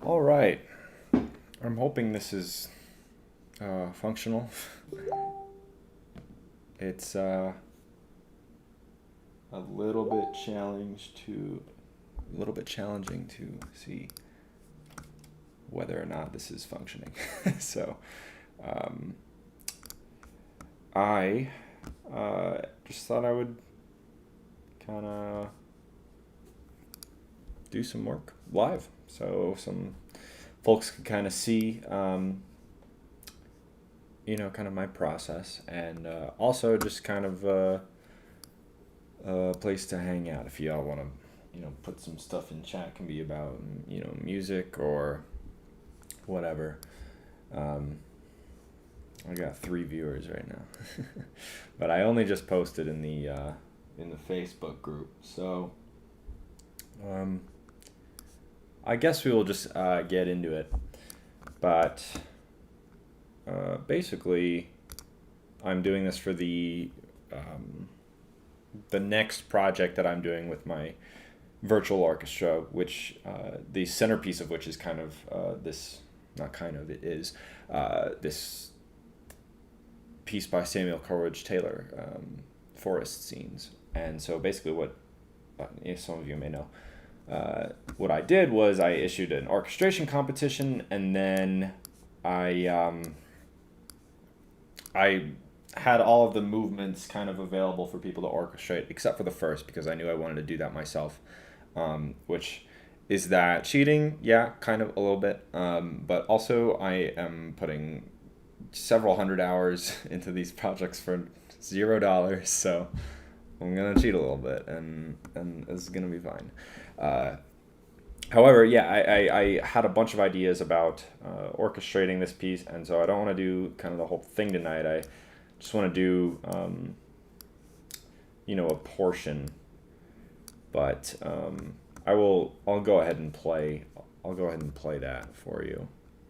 All right. I'm hoping this is functional. It's a little bit challenging to see whether or not this is functioning. So, um, I just thought I would kind of do some work live, so some folks could kind of see, kind of my process, and also just kind of a place to hang out if y'all want to, put some stuff in chat. It can be about, music or whatever. Um, I got 3 viewers right now, but I only just posted in the Facebook group, so um, I guess we will just get into it. But basically, I'm doing this for the next project that I'm doing with my virtual orchestra, which the centerpiece of which is kind of this, not kind of, it is this piece by Samuel Coleridge Taylor, Forest Scenes. And so basically, what some of you may know, what I did was I issued an orchestration competition, and then I had all of the movements kind of available for people to orchestrate, except for the first, because I knew I wanted to do that myself. Which is that cheating? Yeah, kind of a little bit. But also, I am putting several hundred hours into these projects for $0, so I'm gonna cheat a little bit, and it's gonna be fine. However, yeah, I had a bunch of ideas about orchestrating this piece, and so I don't want to do kind of the whole thing tonight. I just want to do, a portion, but I'll go ahead and play. I'll go ahead and play that for you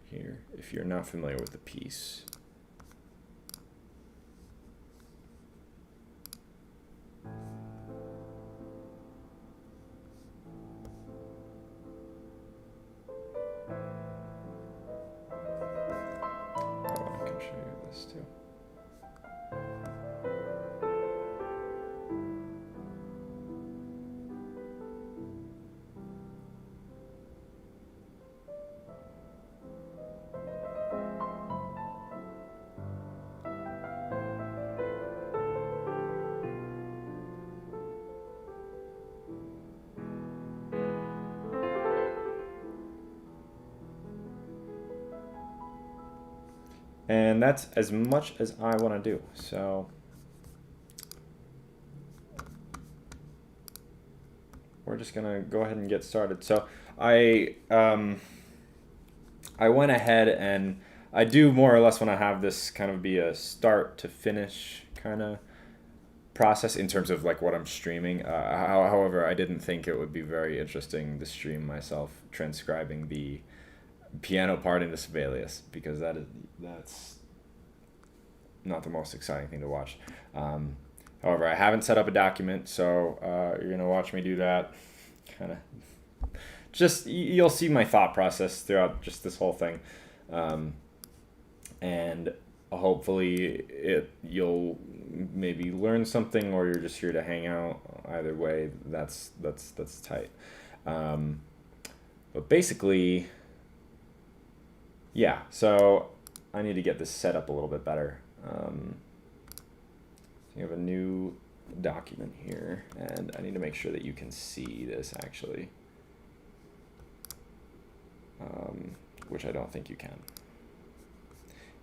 here if you're not familiar with the piece. Oh, I can show you this too. And that's as much as I want to do. So we're just gonna go ahead and get started. So I went ahead and I do more or less want to have this kind of be a start to finish kind of process in terms of like what I'm streaming. However, I didn't think it would be very interesting to stream myself transcribing the piano part into Sibelius, because that's not the most exciting thing to watch. However, I haven't set up a document, so you're gonna watch me do that. Kind of, just you'll see my thought process throughout just this whole thing, and hopefully you'll maybe learn something, or you're just here to hang out. Either way, that's tight. But basically, yeah. So I need to get this set up a little bit better. So you have a new document here, and I need to make sure that you can see this actually, which I don't think you can.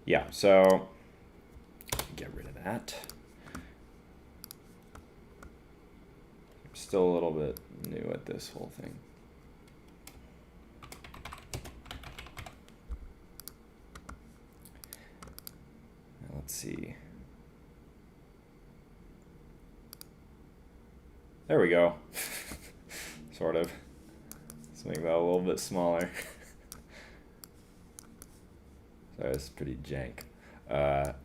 Yeah, so get rid of that. I'm still a little bit new at this whole thing. Now let's see. There we go. Sort of. Let's make that a little bit smaller. So it's pretty jank.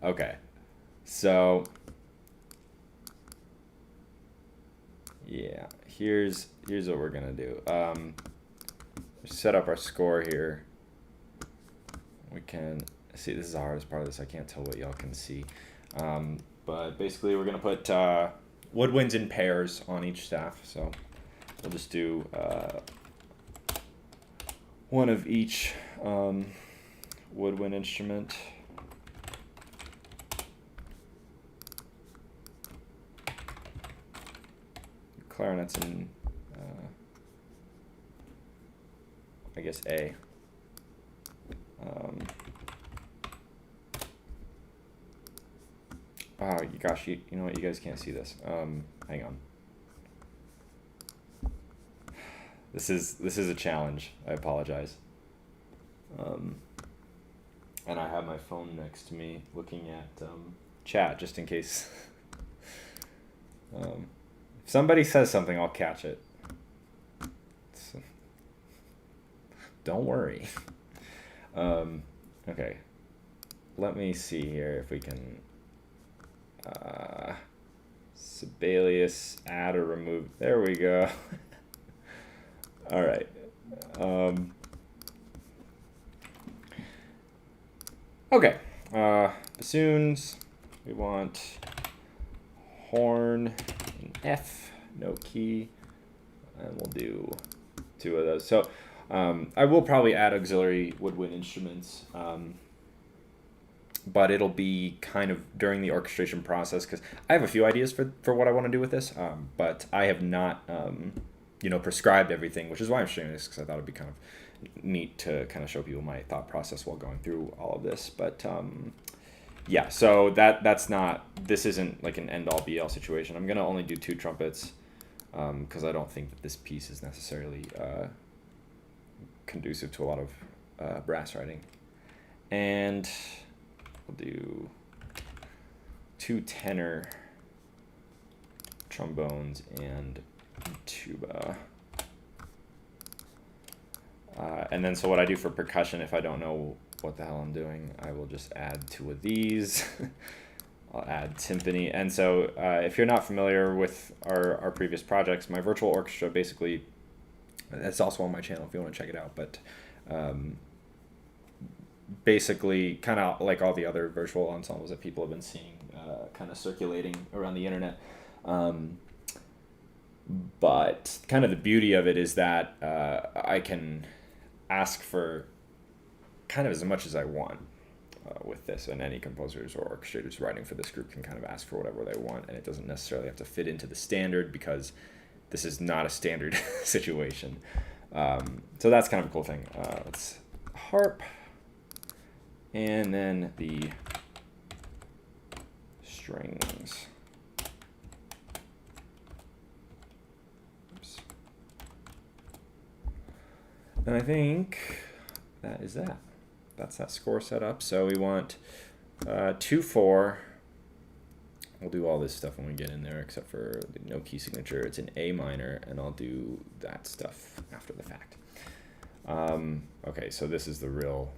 Okay. So yeah, here's what we're gonna do. set up our score here. We can see, this is the hardest part of this. I can't tell what y'all can see. But basically we're gonna put woodwinds in pairs on each staff. So we'll just do one of each woodwind instrument. Clarinet's in, I guess, A. Oh, gosh, you know what? You guys can't see this. Hang on. This is a challenge. I apologize. And I have my phone next to me, looking at chat just in case. If somebody says something, I'll catch it. So, don't worry. Okay. Let me see here if we can. Sibelius, add or remove. There we go. All right. Okay. Bassoons. We want horn in F, no key, and we'll do 2 of those. So I will probably add auxiliary woodwind instruments. But it'll be kind of during the orchestration process, because I have a few ideas for what I want to do with this, but I have not, prescribed everything, which is why I'm sharing this, because I thought it'd be kind of neat to kind of show people my thought process while going through all of this. But yeah, so this isn't like an end-all be-all situation. I'm gonna only do 2 trumpets, because I don't think that this piece is necessarily conducive to a lot of brass writing, and we'll do 2 tenor trombones and tuba. And then so what I do for percussion, if I don't know what the hell I'm doing, I will just add 2 of these. I'll add timpani. And so if you're not familiar with our previous projects, my virtual orchestra, basically, that's also on my channel if you want to check it out, but basically kind of like all the other virtual ensembles that people have been seeing kind of circulating around the internet. But kind of the beauty of it is that I can ask for kind of as much as I want with this, and any composers or orchestrators writing for this group can kind of ask for whatever they want, and it doesn't necessarily have to fit into the standard, because this is not a standard situation. So that's kind of a cool thing. Let's harp. And then the strings. Oops. And I think that is that. That's that score set up. So we want 2/4. We'll do all this stuff when we get in there, except for the no key signature. It's in A minor, and I'll do that stuff after the fact. Okay, so this is the real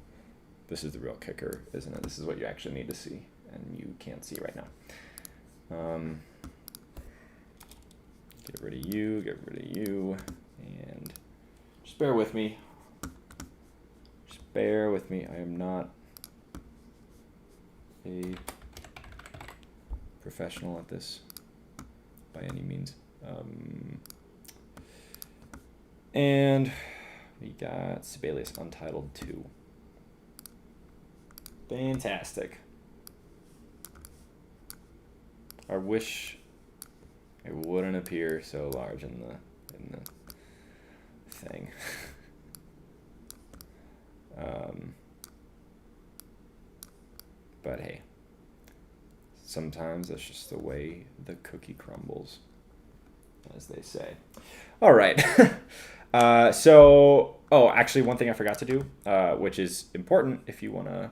kicker, isn't it? This is what you actually need to see, and you can't see right now. Get rid of you, and just bear with me. Just bear with me. I am not a professional at this by any means. And we got Sibelius Untitled 2. Fantastic. I wish it wouldn't appear so large in the thing. But hey, sometimes that's just the way the cookie crumbles, as they say. All right. Actually, one thing I forgot to do, which is important if you want to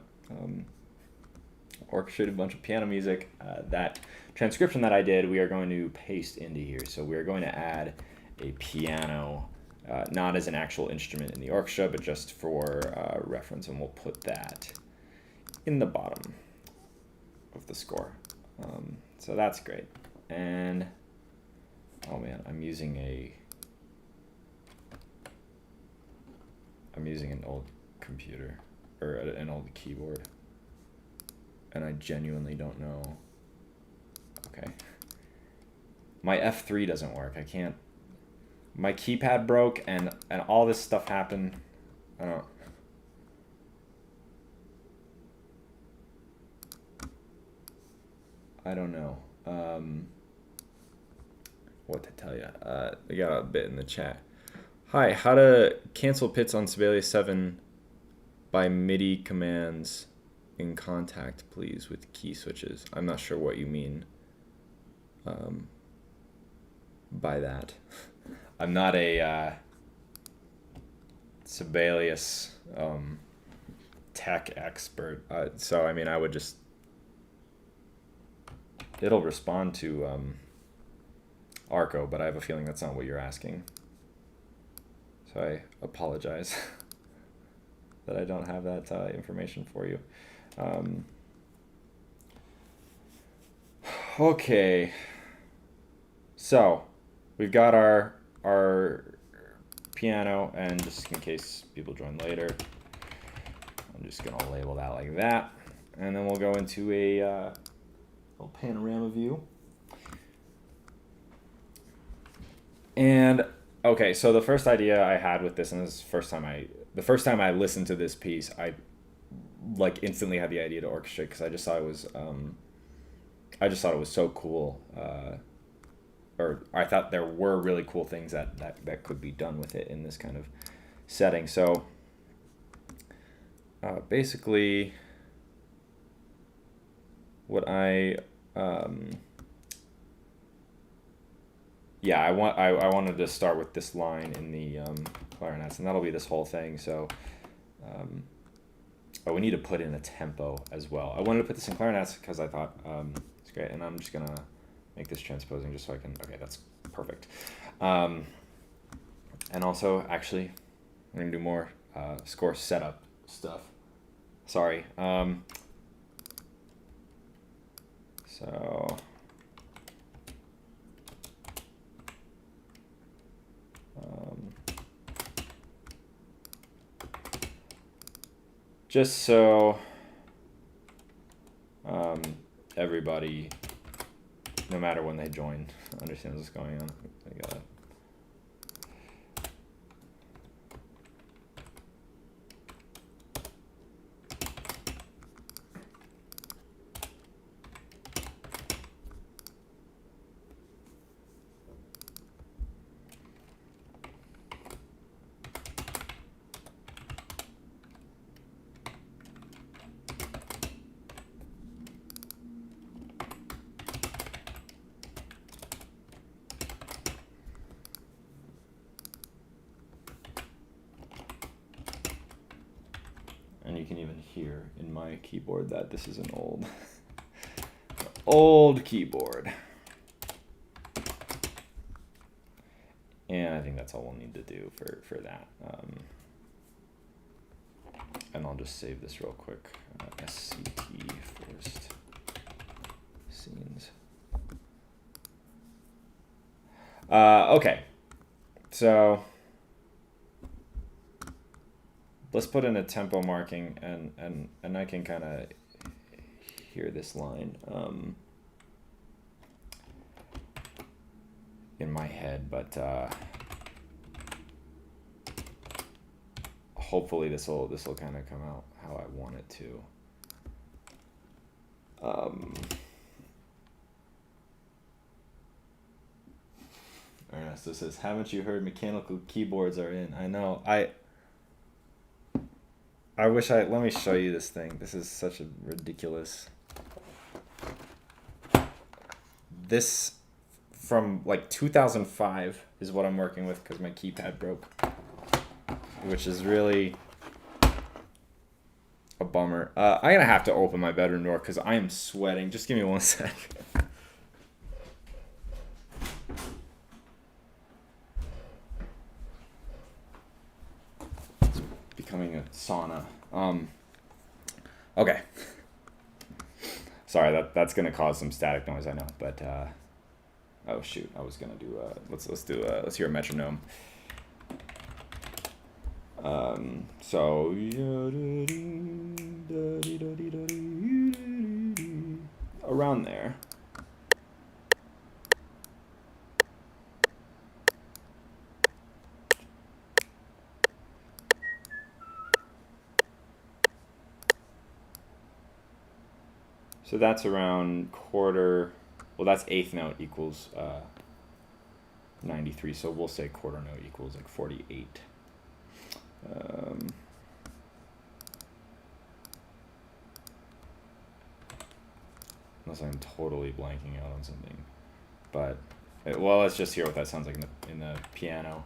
orchestrate a bunch of piano music, that transcription that I did, we are going to paste into here. So we are going to add a piano, not as an actual instrument in the orchestra, but just for reference, and we'll put that in the bottom of the score. So that's great. And oh man, I'm using a I'm using an old computer, or an old keyboard, and I genuinely don't know. Okay. My F3 doesn't work. I can't. My keypad broke, and all this stuff happened. I don't know what to tell you. I got a bit in the chat. Hi, how to cancel pits on Sibelius 7 by MIDI commands in Contact, please, with key switches. I'm not sure what you mean by that. I'm not a Sibelius tech expert, so I mean, I would just, it'll respond to Arco, but I have a feeling that's not what you're asking. So I apologize that I don't have that information for you. Okay, so we've got our piano, and just in case people join later, I'm just gonna label that like that, and then we'll go into a little panorama view. And okay, so the first idea I had with this, and this is the first time I listened to this piece, I like instantly had the idea to orchestrate, because I just thought it was so cool, or I thought there were really cool things that could be done with it in this kind of setting. So basically, what I wanted to start with this line in the clarinets, and that'll be this whole thing. So we need to put in a tempo as well. I wanted to put this in clarinets because I thought it's great, and I'm just gonna make this transposing just so I can, okay, that's perfect. And also, actually, I'm gonna do more score setup stuff. Sorry. So just so everybody, no matter when they join, understands what's going on. I gotta. And you can even hear in my keyboard that this is an old keyboard. And I think that's all we'll need to do for that. And I'll just save this real quick. SCP forced scenes. Okay, so let's put in a tempo marking, and I can kind of hear this line in my head, but hopefully this will kind of come out how I want it to. Ernesto says, haven't you heard mechanical keyboards are in? I know. I wish let me show you this thing. This is such a ridiculous. This from like 2005 is what I'm working with because my keypad broke, which is really a bummer. I'm gonna have to open my bedroom door because I am sweating. Just give me one sec. It's becoming a sauna. Okay. Sorry, that's gonna cause some static noise, I know, but oh shoot, I was gonna do let's hear a metronome. So around there. So that's around quarter, well, that's eighth note equals 93, so we'll say quarter note equals like 48. Unless I'm totally blanking out on something. But, well, let's just hear what that sounds like in the piano.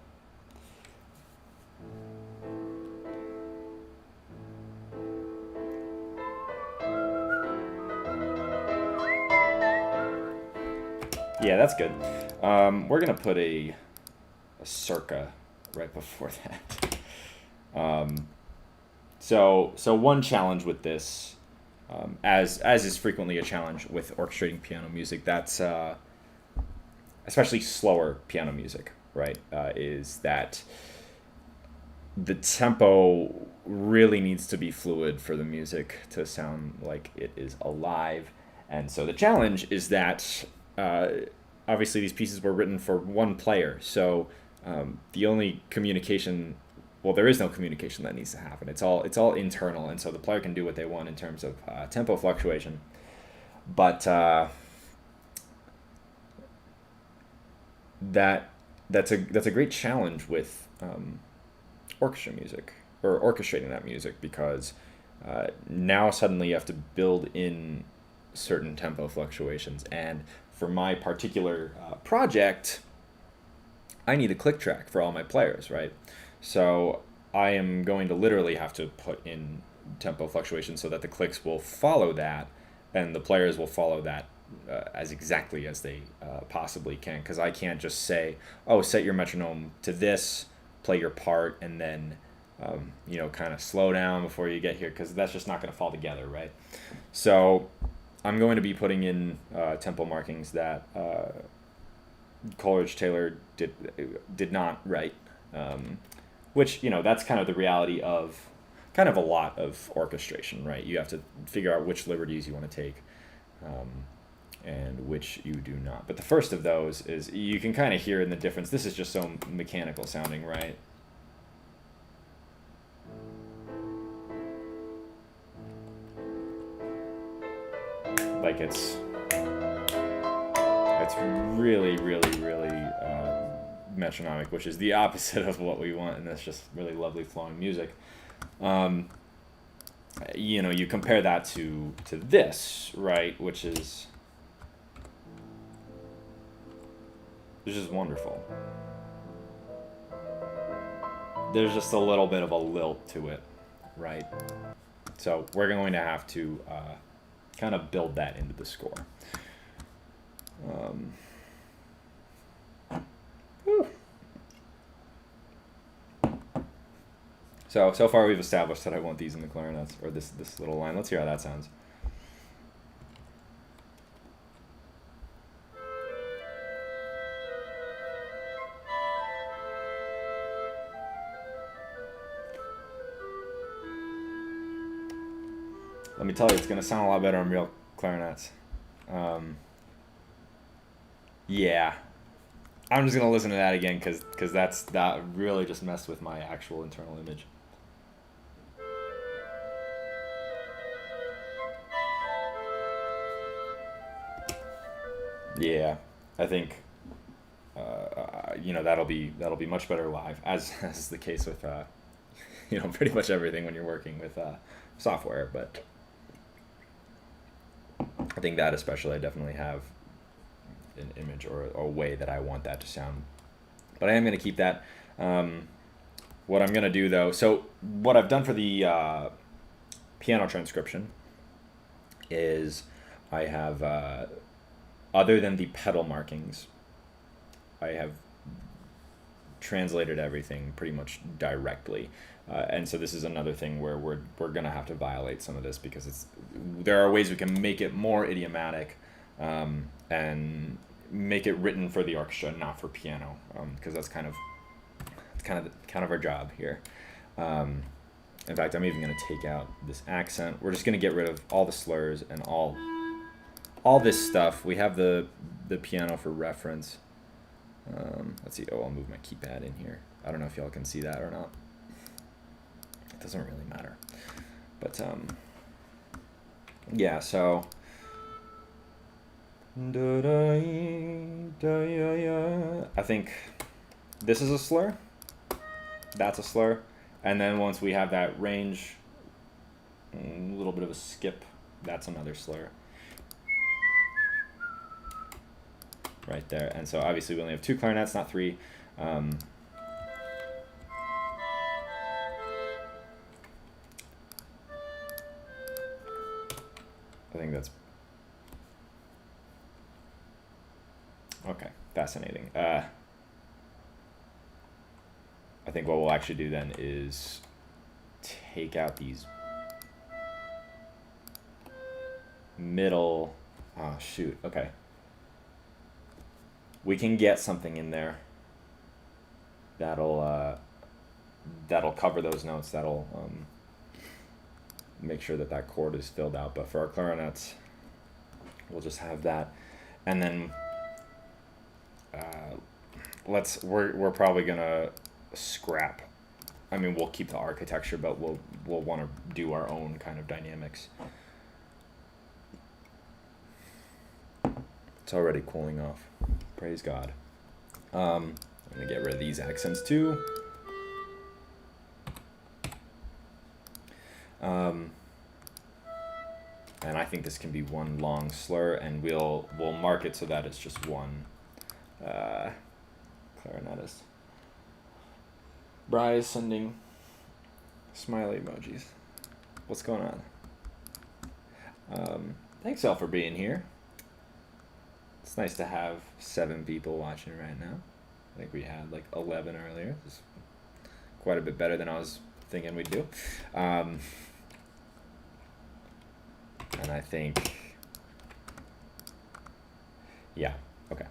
Yeah, that's good. We're gonna put a circa right before that. So one challenge with this, as is frequently a challenge with orchestrating piano music, that's especially slower piano music, right? Is that the tempo really needs to be fluid for the music to sound like it is alive. And so the challenge is that obviously these pieces were written for one player, so the only communication, well, there is no communication that needs to happen. It's all internal, and so the player can do what they want in terms of tempo fluctuation. But that's a great challenge with orchestra music, or orchestrating that music, because now suddenly you have to build in certain tempo fluctuations. And for my particular project, I need a click track for all my players, right? So I am going to literally have to put in tempo fluctuations so that the clicks will follow that, and the players will follow that as exactly as they possibly can. Because I can't just say, oh, set your metronome to this, play your part, and then kind of slow down before you get here, because that's just not going to fall together, right? So I'm going to be putting in tempo markings that Coleridge Taylor did not write, which, that's kind of the reality of kind of a lot of orchestration, right? You have to figure out which liberties you want to take and which you do not. But the first of those is, you can kind of hear in the difference. This is just so mechanical sounding, right? Like it's really, really, really metronomic, which is the opposite of what we want, and that's just really lovely flowing music. You compare that to this, right, which is wonderful. There's just a little bit of a lilt to it, right? So we're going to have to kind of build that into the score. So far we've established that I want these in the clarinets, or this little line. Let's hear how that sounds. Let me tell you, it's going to sound a lot better on real clarinets. Yeah. I'm just going to listen to that again, because that really just messed with my actual internal image. Yeah, I think that'll be much better live, as is the case with pretty much everything when you're working with software. But I think that especially, I definitely have an image or a way that I want that to sound. But I am going to keep that. What I'm going to do, though, so what I've done for the piano transcription is I have, other than the pedal markings, I have translated everything pretty much directly. And so this is another thing where we're going to have to violate some of this, because there are ways we can make it more idiomatic and make it written for the orchestra, not for piano, because that's kind of our job here. In fact, I'm even going to take out this accent. We're just going to get rid of all the slurs and all this stuff. We have the piano for reference. Let's see. Oh, I'll move my keypad in here. I don't know if y'all can see that or not. It doesn't really matter. But yeah, so I think this is a slur. That's a slur. And then once we have that range, a little bit of a skip, that's another slur. Right there. And so obviously we only have 2 clarinets, not 3. I think that's okay. Fascinating. I think what we'll actually do then is take out these middle. Oh shoot. Okay. We can get something in there that'll cover those notes. That'll make sure that that chord is filled out. But for our clarinets, we'll just have that, and then we're probably gonna scrap. I mean, we'll keep the architecture, but we'll want to do our own kind of dynamics. It's already cooling off. Praise God. I'm gonna get rid of these accents too. And I think this can be one long slur, and we'll mark it so that it's just one clarinetist. Bri is sending smiley emojis. What's going on? Thanks all for being here. It's nice to have 7 people watching right now. I think we had like 11 earlier. It's quite a bit better than I was thinking we'd do. And I think, yeah, okay.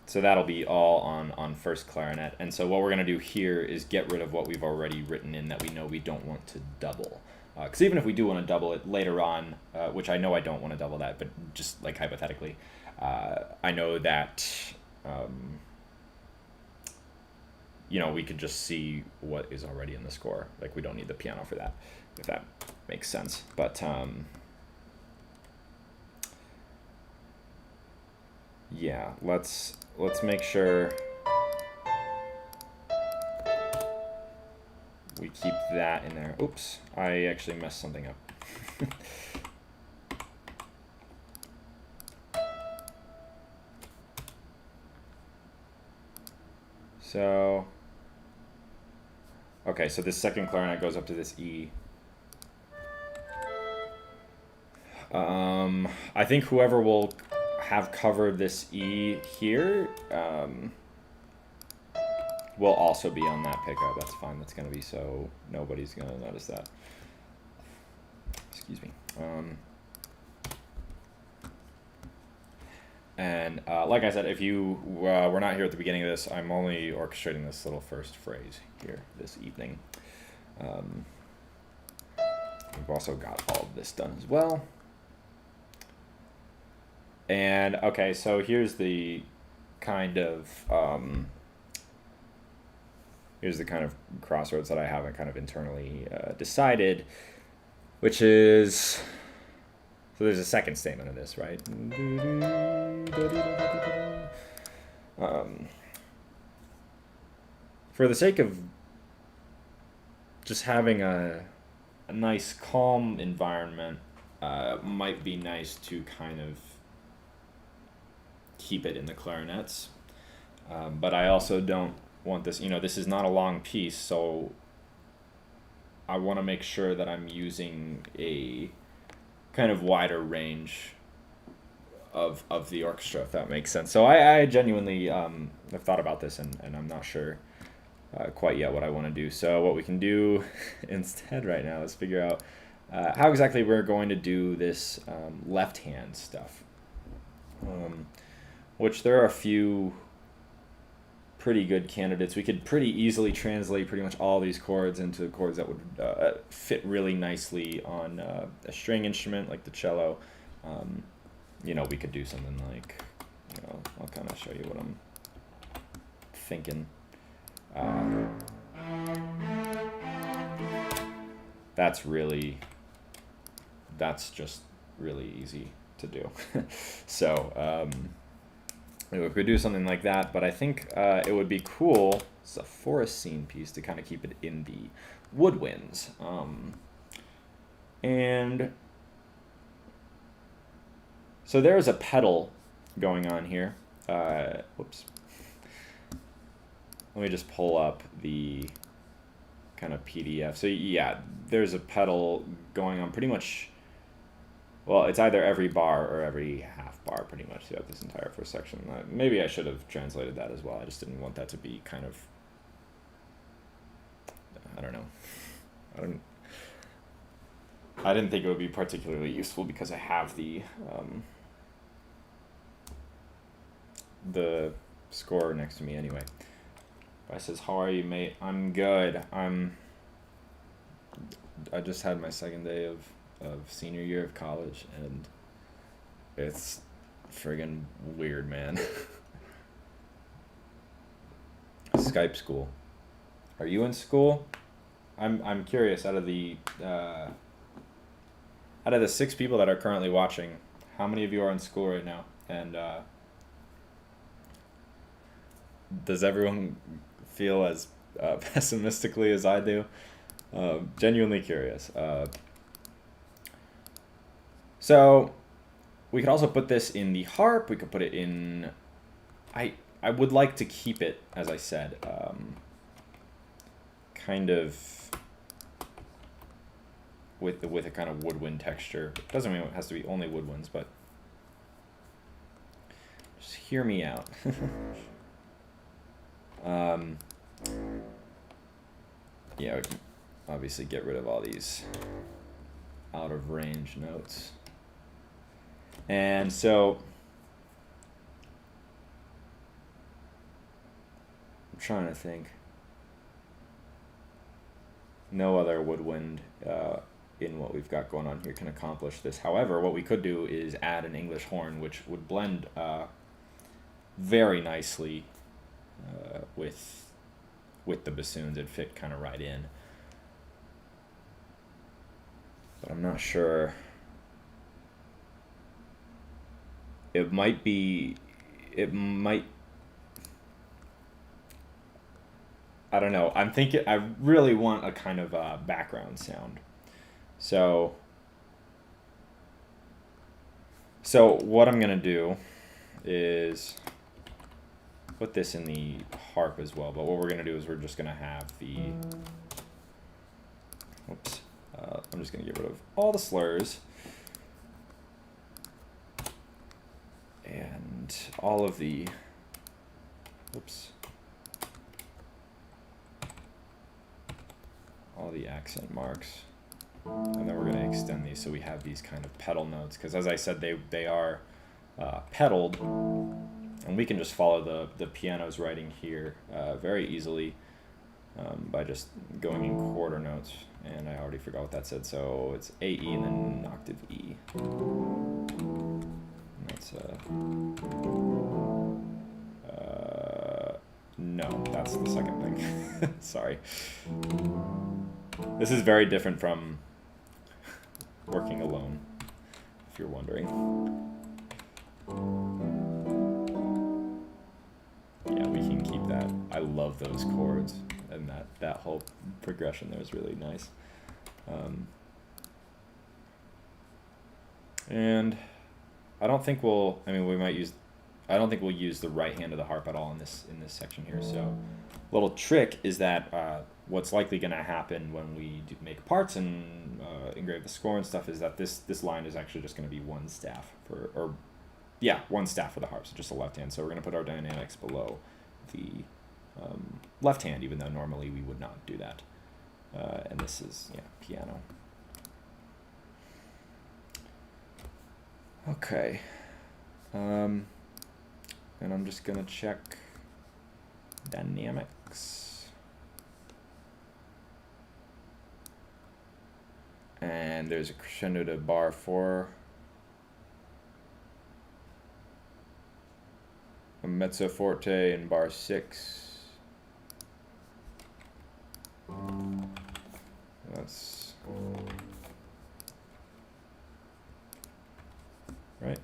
So that'll be all on first clarinet. And so what we're going to do here is get rid of what we've already written in that we know we don't want to double. Because even if we do want to double it later on, which I know I don't want to double that, but just like hypothetically, I know that, we could just see what is already in the score. Like, we don't need the piano for that, if that makes sense. But, yeah, let's make sure we keep that in there. Oops, I actually messed something up. So, okay, so this second clarinet goes up to this E. I think whoever will have covered this E here will also be on that pickup. That's fine. That's going to be so nobody's going to notice that. Excuse me. And like I said, if you were not here at the beginning of this, I'm only orchestrating this little first phrase here this evening. We've also got all of this done as well. And okay, so here's the kind of crossroads that I haven't kind of internally decided, which is, so there's a second statement of this, right? For the sake of just having a nice calm environment, might be nice to kind of keep it in the clarinets, but I also don't want this, this is not a long piece, so I want to make sure that I'm using a kind of wider range of the orchestra, if that makes sense. So I genuinely have thought about this, and I'm not sure quite yet what I want to do. So what we can do instead right now is figure out how exactly we're going to do this left hand stuff, which there are a few pretty good candidates. We could pretty easily translate pretty much all these chords into chords that would fit really nicely on a string instrument like the cello. You know, we could do something like, you know, I'll kind of show you what I'm thinking. That's just really easy to do. So we could do something like that, but I think it would be cool. It's a forest scene piece to kind of keep it in the woodwinds. And so there's a pedal going on here. Whoops. Let me just pull up the kind of PDF. So yeah, there's a pedal going on pretty much. Well, it's either every bar or every half bar pretty much throughout this entire first section. Maybe I should have translated that as well. I just didn't want that to be kind of, I don't know. I didn't think it would be particularly useful because I have the score next to me anyway. I says, "How are you, mate?" "I'm good. I just had my second day of senior year of college, and it's friggin' weird, man." Skype school. Are you in school? I'm curious, out of the 6 people that are currently watching, how many of you are in school right now? And does everyone feel as pessimistically as I do? Genuinely curious. So we could also put this in the harp. We could put it in. I would like to keep it, as I said, kind of with a kind of woodwind texture. It doesn't mean it has to be only woodwinds, but just hear me out. Yeah, we can obviously get rid of all these out of range notes. And so I'm trying to think. No other woodwind in what we've got going on here can accomplish this. However, what we could do is add an English horn, which would blend very nicely with the bassoons. It'd fit kind of right in. But I'm not sure. It might. I don't know. I'm thinking. I really want a kind of background sound. So what I'm gonna do is put this in the harp as well. But what we're gonna do is we're just gonna have the. Whoops. I'm just gonna get rid of all the slurs. And all of the, whoops, all the accent marks. And then we're going to extend these so we have these kind of pedal notes. Because as I said, they are pedaled. And we can just follow the piano's writing here very easily by just going in quarter notes. And I already forgot what that said. So it's A, E, and then an octave E. That's no, that's the second thing. Sorry. This is very different from working alone, if you're wondering. Yeah, we can keep that. I love those chords, and that whole progression there is really nice. And I don't think we'll. I mean, we might use. I don't think we'll use the right hand of the harp at all in this section here. So, little trick is that what's likely going to happen when we make parts and engrave the score and stuff is that this line is actually just going to be one staff one staff for the harp, so just the left hand. So we're going to put our dynamics below the left hand, even though normally we would not do that. And this is piano. Okay. And I'm just gonna check dynamics. And there's a crescendo to bar 4. A mezzo forte in bar 6. That's right.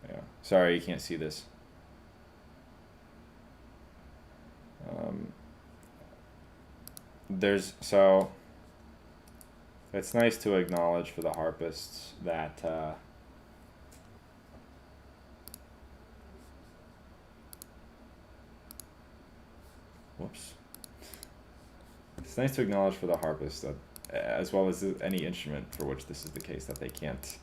Yeah. Sorry, you can't see this. So it's nice to acknowledge for the harpists that whoops. It's nice to acknowledge for the harpist that, as well as any instrument for which this is the case, that they can't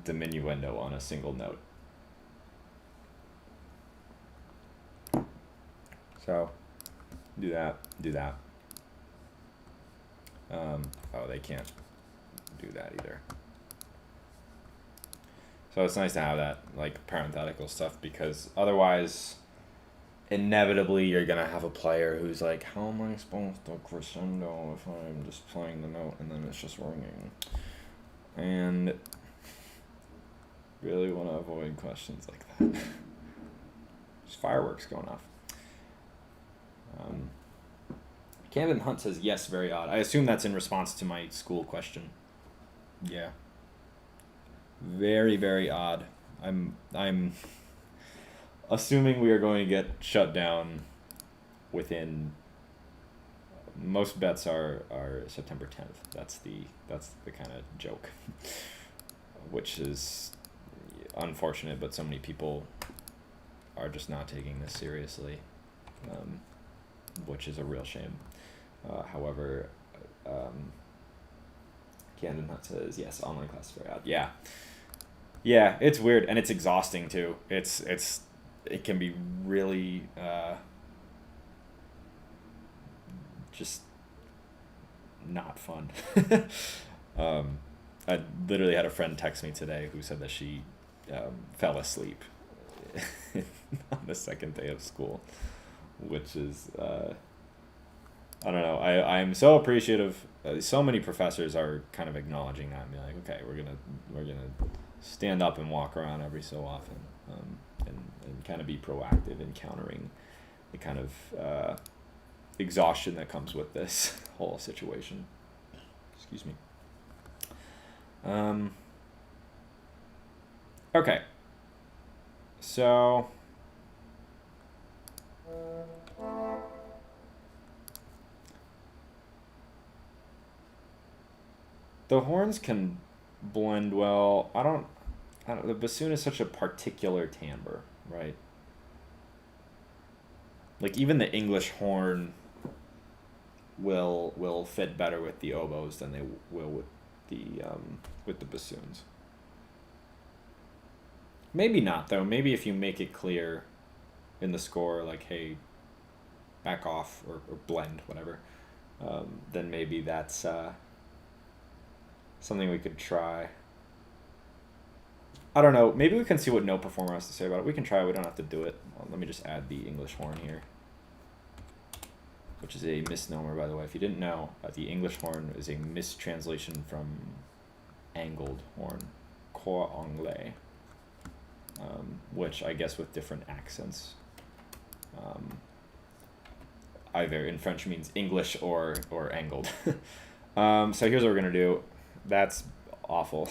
diminuendo on a single note. So, do that, do that. Oh, they can't do that either. So it's nice to have that, like, parenthetical stuff, because otherwise, inevitably, you're going to have a player who's like, how am I supposed to crescendo if I'm just playing the note and then it's just ringing? And really want to avoid questions like that. There's fireworks going off. Camden Hunt says, yes, very odd. I assume that's in response to my school question. Yeah. Very, very odd. I'm assuming we are going to get shut down within, most bets are September 10th. That's the kind of joke, which is unfortunate, but so many people are just not taking this seriously, which is a real shame. However, Camden Hunt says, yes, online class is very odd. Yeah. Yeah, it's weird, and it's exhausting too. It can be really just not fun. I literally had a friend text me today who said that she fell asleep on the second day of school, which is I don't know. I'm so appreciative. So many professors are kind of acknowledging that and be like, okay, we're gonna stand up and walk around every so often, and kind of be proactive in countering the kind of exhaustion that comes with this whole situation. Excuse me. Okay. So the horns can blend well. I don't the bassoon is such a particular timbre, right? Like even the English horn will fit better with the oboes than they will with the bassoons. Maybe not though. Maybe if you make it clear in the score, like, hey, back off or blend, whatever, then maybe that's something we could try. I don't know. Maybe we can see what no performer has to say about it. We can try. We don't have to do it. Let me just add the English horn here, which is a misnomer, by the way. If you didn't know, the English horn is a mistranslation from angled horn, cor anglais, which I guess with different accents, either in French means English or angled. So here's what we're gonna do. That's awful.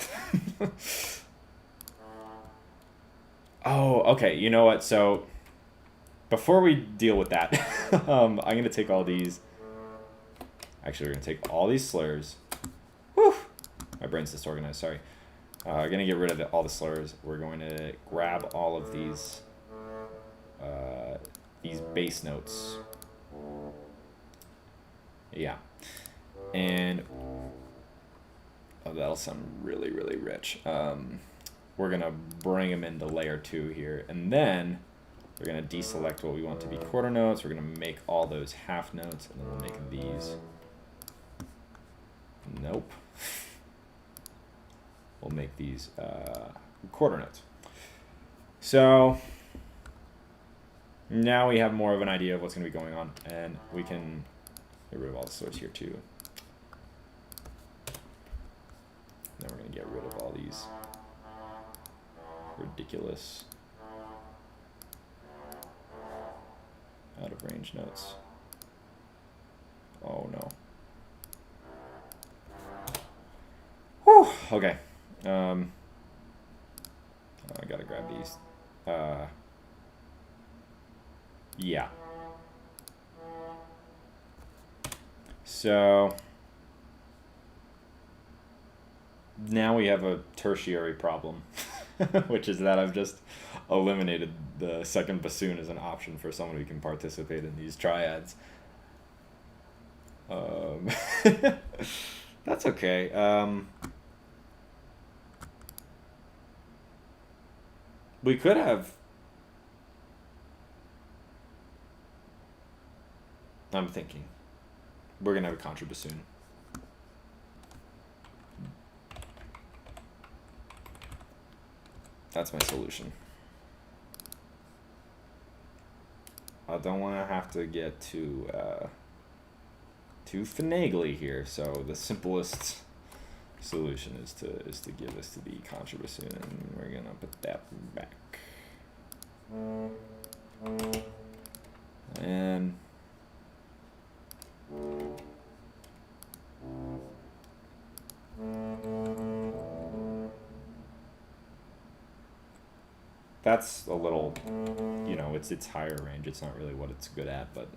Oh, okay. You know what? So before we deal with that, I'm going to take all these. Actually, we're going to take all these slurs. Whew! My brain's disorganized. Sorry. We're going to get rid of all the slurs. We're going to grab all of these bass notes. Yeah. And that'll sound really, really rich. We're going to bring them into layer 2 here. And then we're going to deselect what we want to be quarter notes. We're going to make all those half notes. And then we'll make these. Nope. We'll make these quarter notes. So now we have more of an idea of what's going to be going on, and we can get rid of all the sorts here too. Now we're going to get rid of all these ridiculous out of range notes. Oh no. Whew, okay. I gotta grab these. Yeah. So now we have a tertiary problem, which is that I've just eliminated the second bassoon as an option for someone who can participate in these triads. That's okay. We could have... I'm thinking. We're going to have a contrabassoon. That's my solution. I don't want to have to get too finagly here, so the simplest solution is to give this to the contrabassoon, and we're gonna put that back. And that's a little, you know, it's higher range. It's not really what it's good at, but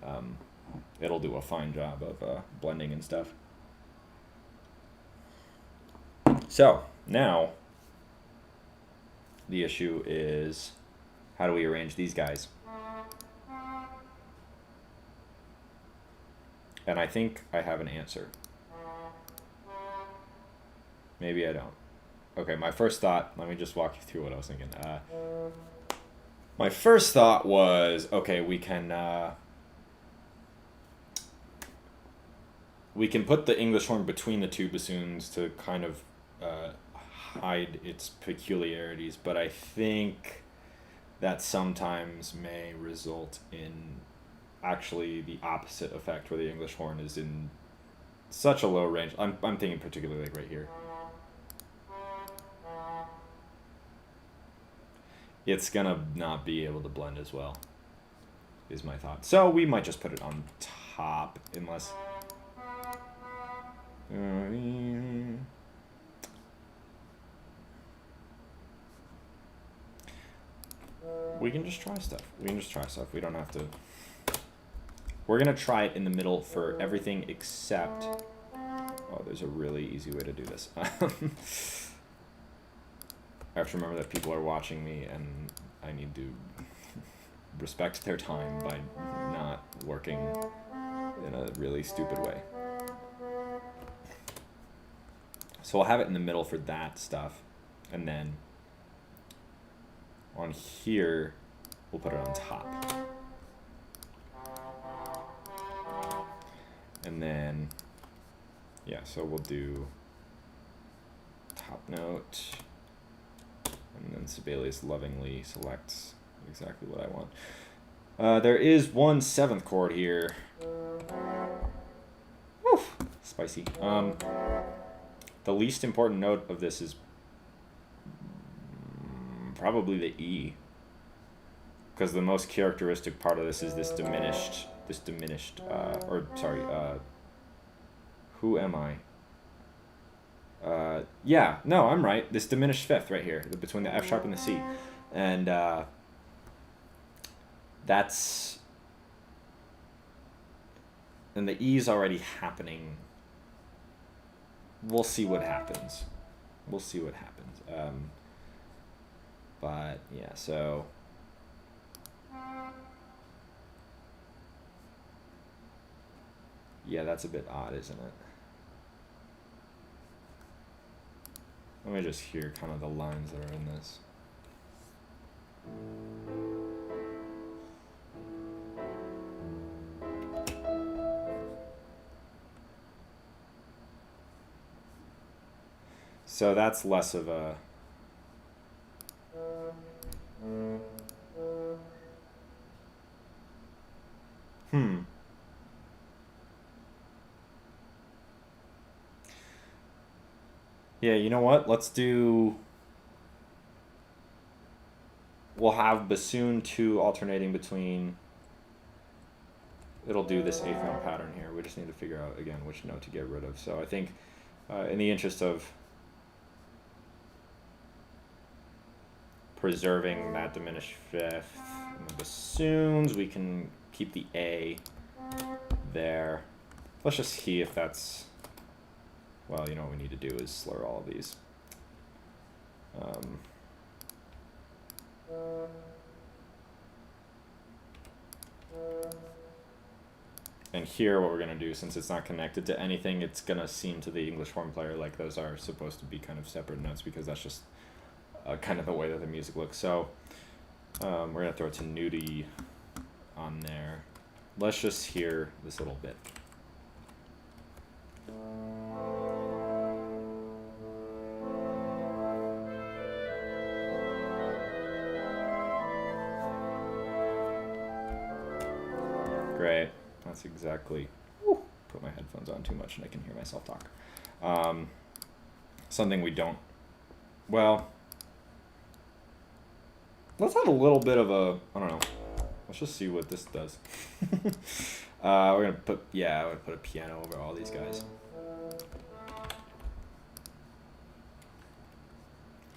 it'll do a fine job of blending and stuff. So now the issue is, how do we arrange these guys? And I think I have an answer. Maybe I don't. Okay, my first thought, let me just walk you through what I was thinking. My first thought was, okay, we can put the English horn between the two bassoons to kind of hide its peculiarities, but I think that sometimes may result in actually the opposite effect, where the English horn is in such a low range. I'm thinking particularly like right here. It's gonna not be able to blend as well, is my thought. So we might just put it on top, unless... We can just try stuff. We don't have to... We're gonna try it in the middle for everything except... Oh, there's a really easy way to do this. I have to remember that people are watching me, and I need to respect their time by not working in a really stupid way. So I'll have it in the middle for that stuff, and then on here, we'll put it on top. And then, yeah, so we'll do top note. And then Sibelius lovingly selects exactly what I want. There is 1 7th chord here. Woo, spicy. The least important note of this is probably the E, because the most characteristic part of this is this diminished, who am I? Yeah, no, I'm right. This diminished fifth right here, between the F sharp and the C. And that's... And the E is already happening. We'll see what happens. But, yeah, so... Yeah, that's a bit odd, isn't it? Let me just hear kind of the lines that are in this. So that's less of a... Hmm. Yeah, you know what? Let's do. We'll have bassoon 2 alternating between. It'll do this eighth note pattern here. We just need to figure out, again, which note to get rid of. So I think in the interest of preserving that diminished fifth in the bassoons, we can keep the A there. Let's just see if that's... Well, you know what we need to do is slur all of these. And here what we're going to do, since it's not connected to anything, it's going to seem to the English horn player like those are supposed to be kind of separate notes, because that's just kind of the way that the music looks. So we're going to throw tenuti on there. Let's just hear this little bit. Great. That's exactly... Put my headphones on too much and I can hear myself talk. Something we don't... Well... Let's have a little bit of a... I don't know. Let's just see what this does. We're going to put... Yeah, I'm going to put a piano over all these guys.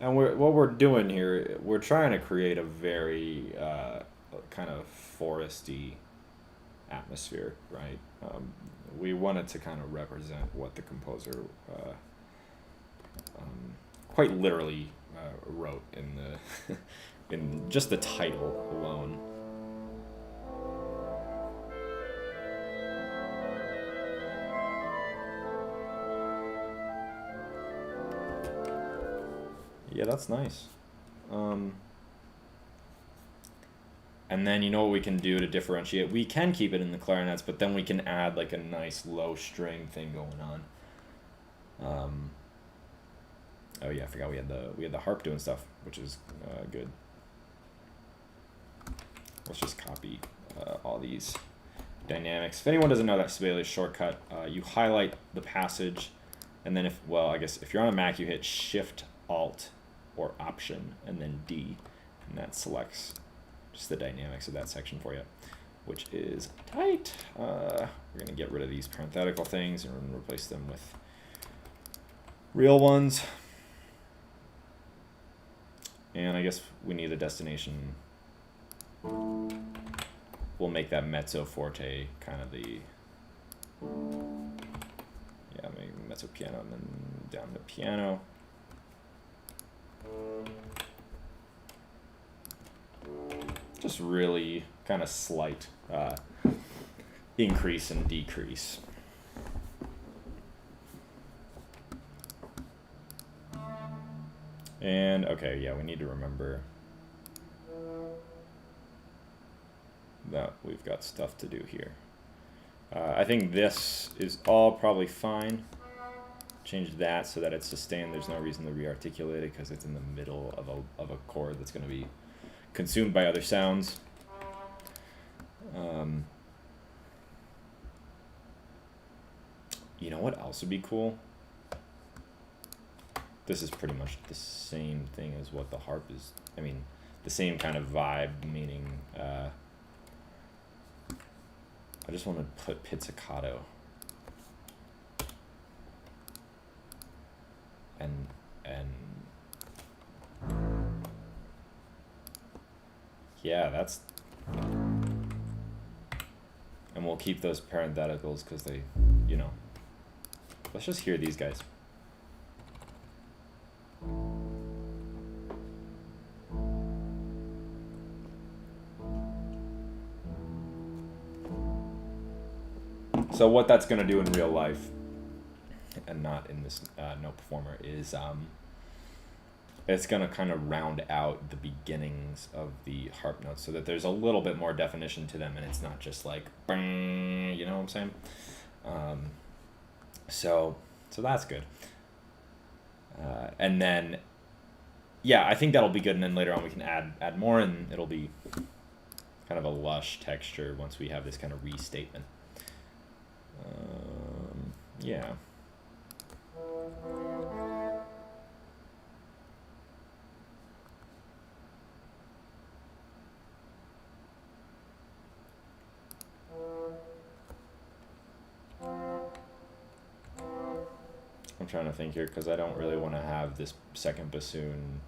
And what we're doing here, we're trying to create a very kind of foresty atmosphere, right? We wanted to kind of represent what the composer quite literally wrote in the in just the title alone. Yeah, that's nice. And then you know what we can do to differentiate? We can keep it in the clarinets, but then we can add like a nice low string thing going on. Oh yeah, I forgot we had the harp doing stuff, which is good. Let's just copy all these dynamics. If anyone doesn't know that Sibelius shortcut, you highlight the passage, and then I guess if you're on a Mac, you hit Shift Alt or Option and then D, and that selects just the dynamics of that section for you, which is tight. We're going to get rid of these parenthetical things and we're going to replace them with real ones. And I guess we need a destination. We'll make that mezzo forte kind of the... Yeah, maybe mezzo piano and then down to piano. Just really kind of slight increase and decrease. And okay, yeah, we need to remember that we've got stuff to do here. I think this is all probably fine. Change that so that it's sustained. There's no reason to re-articulate it because it's in the middle of a chord that's going to be consumed by other sounds. You know what else would be cool? This is pretty much the same thing as what the harp is. I mean, the same kind of vibe, meaning I just want to put pizzicato. And yeah, that's... And we'll keep those parentheticals because they, you know. Let's just hear these guys. So what that's going to do in real life, and not in this note performer, is it's going to kind of round out the beginnings of the harp notes so that there's a little bit more definition to them and it's not just like, you know what I'm saying? So that's good. And then, yeah, I think that'll be good, and then later on we can add more and it'll be kind of a lush texture once we have this kind of restatement. Yeah. I'm trying to think here because I don't really want to have this second bassoon.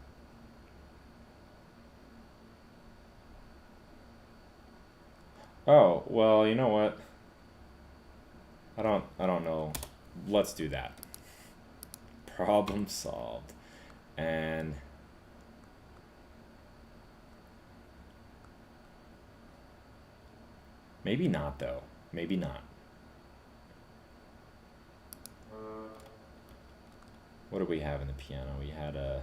Oh, well, you know what? I don't know. Let's do that. Problem solved. And maybe not though. Maybe not. What do we have in the piano? We had a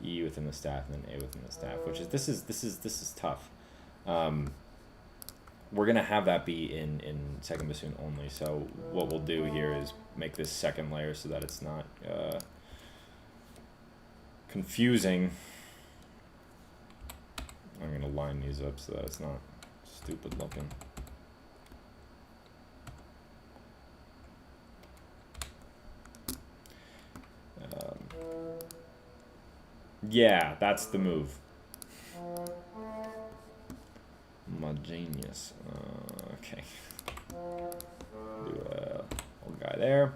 E within the staff and then A within the staff, which is this is tough. We're gonna have that be in second bassoon only. So what we'll do here is make this second layer so that it's not confusing. I'm gonna line these up so that it's not stupid looking. Yeah, that's the move. My genius. Okay. Do a little guy there.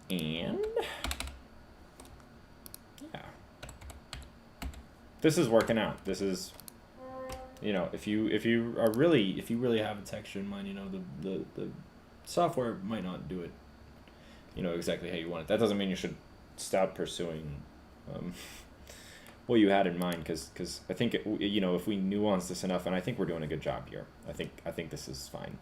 And yeah. This is working out. This is, you know, if you really have a texture in mind, you know, the software might not do it, you know, exactly how you want it. That doesn't mean you should stop pursuing what you had in mind, because I think you know, if we nuance this enough, and I think we're doing a good job here. I think this is fine.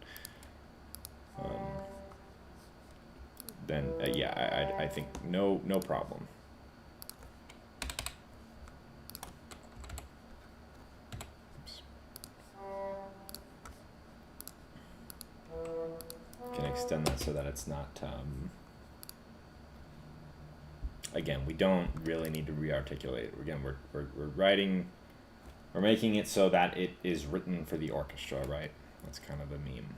Then yeah, I think no problem. Oops. Can extend that so that it's not. Again, we don't really need to re-articulate. Again, we're writing, we're making it so that it is written for the orchestra, right? That's kind of the meme,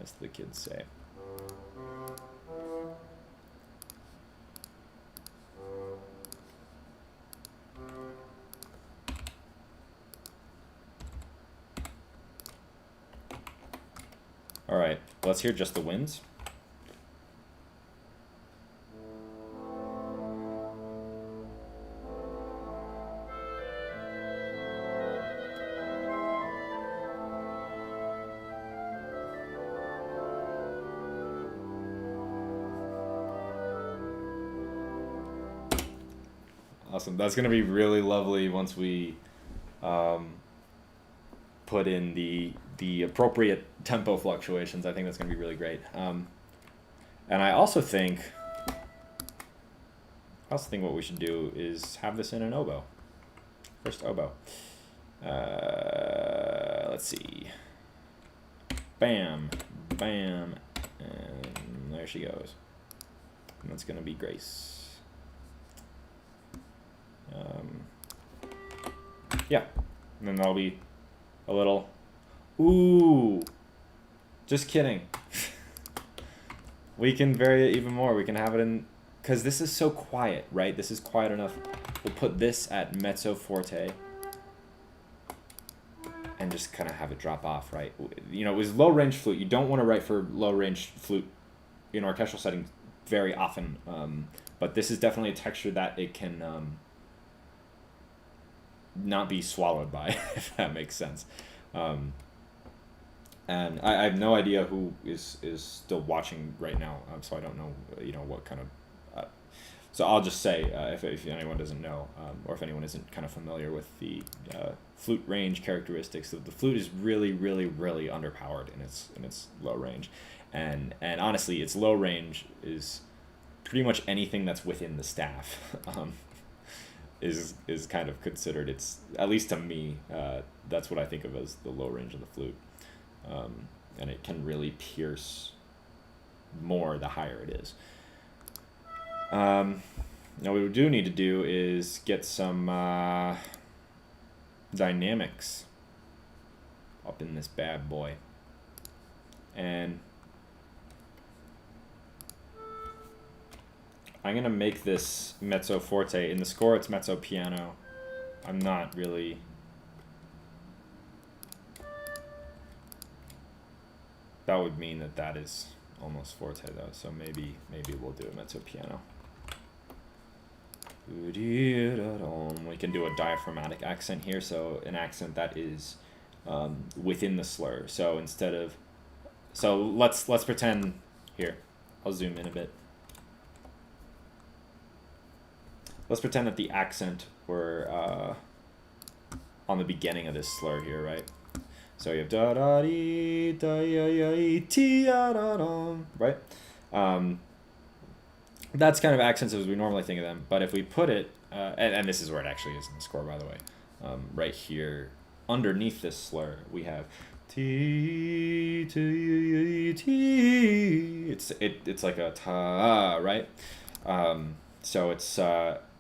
as the kids say. All right, let's hear just the winds. Awesome. That's going to be really lovely once we put in the appropriate tempo fluctuations. I think that's going to be really great. And I also think what we should do is have this in an oboe. First oboe. Let's see. Bam, bam, and there she goes. And that's going to be Grace. Yeah, and then that'll be a little, ooh, just kidding. We can vary it even more. We can have it in, because this is so quiet, right? This is quiet enough. We'll put this at mezzo forte and just kind of have it drop off, right? You know, it was low range flute. You don't want to write for low range flute in orchestral settings very often, but this is definitely a texture that it can not be swallowed by, if that makes sense. And I have no idea who is still watching right now, so I don't know, you know, what kind of. So I'll just say, if anyone doesn't know, or if anyone isn't kind of familiar with the flute range characteristics, the flute is really, really, really underpowered in its low range, and honestly, its low range is pretty much anything that's within the staff. Is kind of considered, it's, at least to me, that's what I think of as the low range of the flute, and it can really pierce more the higher it is. Now what we do need to do is get some dynamics up in this bad boy. And I'm going to make this mezzo forte. In the score, it's mezzo piano. I'm not really... That would mean that that is almost forte, though. So maybe we'll do a mezzo piano. We can do a diaphragmatic accent here. So an accent that is within the slur. So instead of... So let's pretend... Here, I'll zoom in a bit. Let's pretend that the accent were on the beginning of this slur here, right? So you have da da dee da ya ya ti ya da da, right? That's kind of accents as we normally think of them. But if we put it, and this is where it actually is in the score, by the way, right here underneath this slur, we have ti ti ti. It's like a ta, right? So it's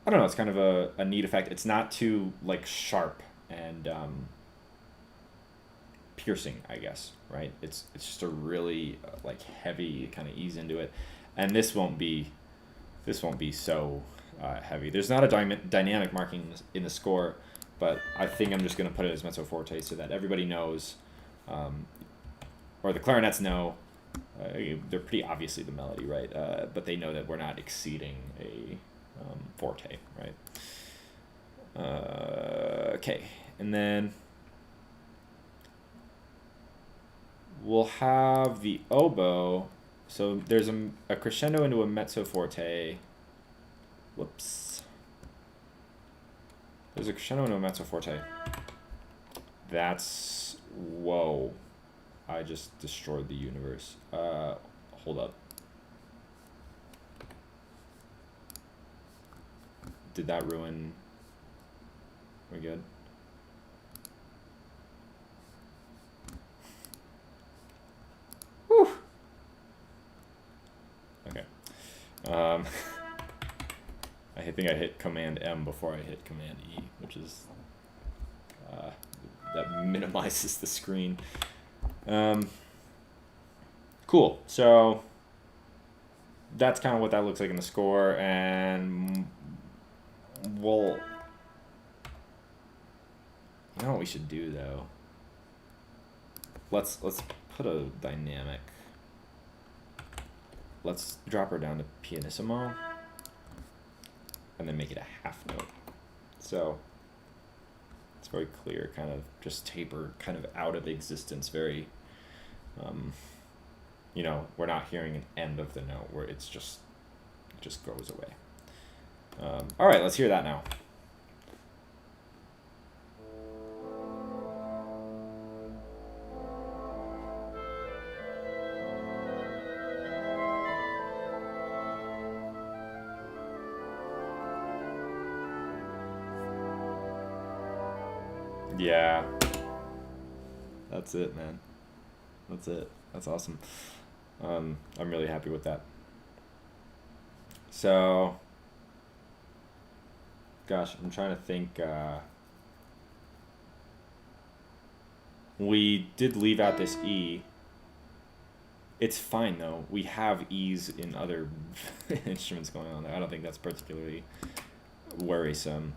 I don't know, it's kind of a neat effect. It's not too like sharp and piercing, I guess, right? It's just a really like heavy kind of ease into it, and this won't be so heavy. There's not a dynamic marking in the score, but I think I'm just going to put it as mezzo forte so that everybody knows, or the clarinets know. They're pretty obviously the melody, right? But they know that we're not exceeding a forte, right? Okay, and then we'll have the oboe. So there's a crescendo into a mezzo forte. Whoops. There's a crescendo into a mezzo forte. That's... Whoa. I just destroyed the universe. Hold up. Did that ruin... We good? Whew. Okay. I think I hit Command M before I hit Command E, which is... that minimizes the screen. Cool. So that's kind of what that looks like in the score, and we'll... You know what we should do, though? Let's put a dynamic. Let's drop her down to pianissimo, and then make it a half note. So it's very clear, kind of just taper kind of out of existence, very, you know, we're not hearing an end of the note where it just goes away. All right, let's hear that now. Yeah, that's it, man. That's it. That's awesome. I'm really happy with that. So, gosh, I'm trying to think. We did leave out this E. It's fine, though. We have E's in other instruments going on there. I don't think that's particularly worrisome.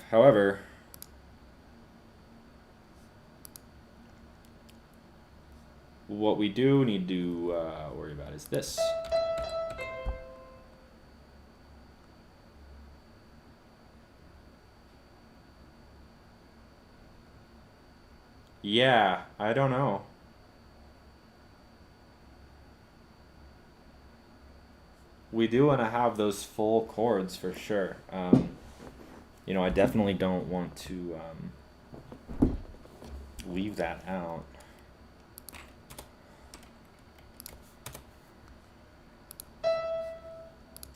However, what we do need to worry about is this. Yeah, I don't know. We do want to have those full chords for sure. You know, I definitely don't want to leave that out.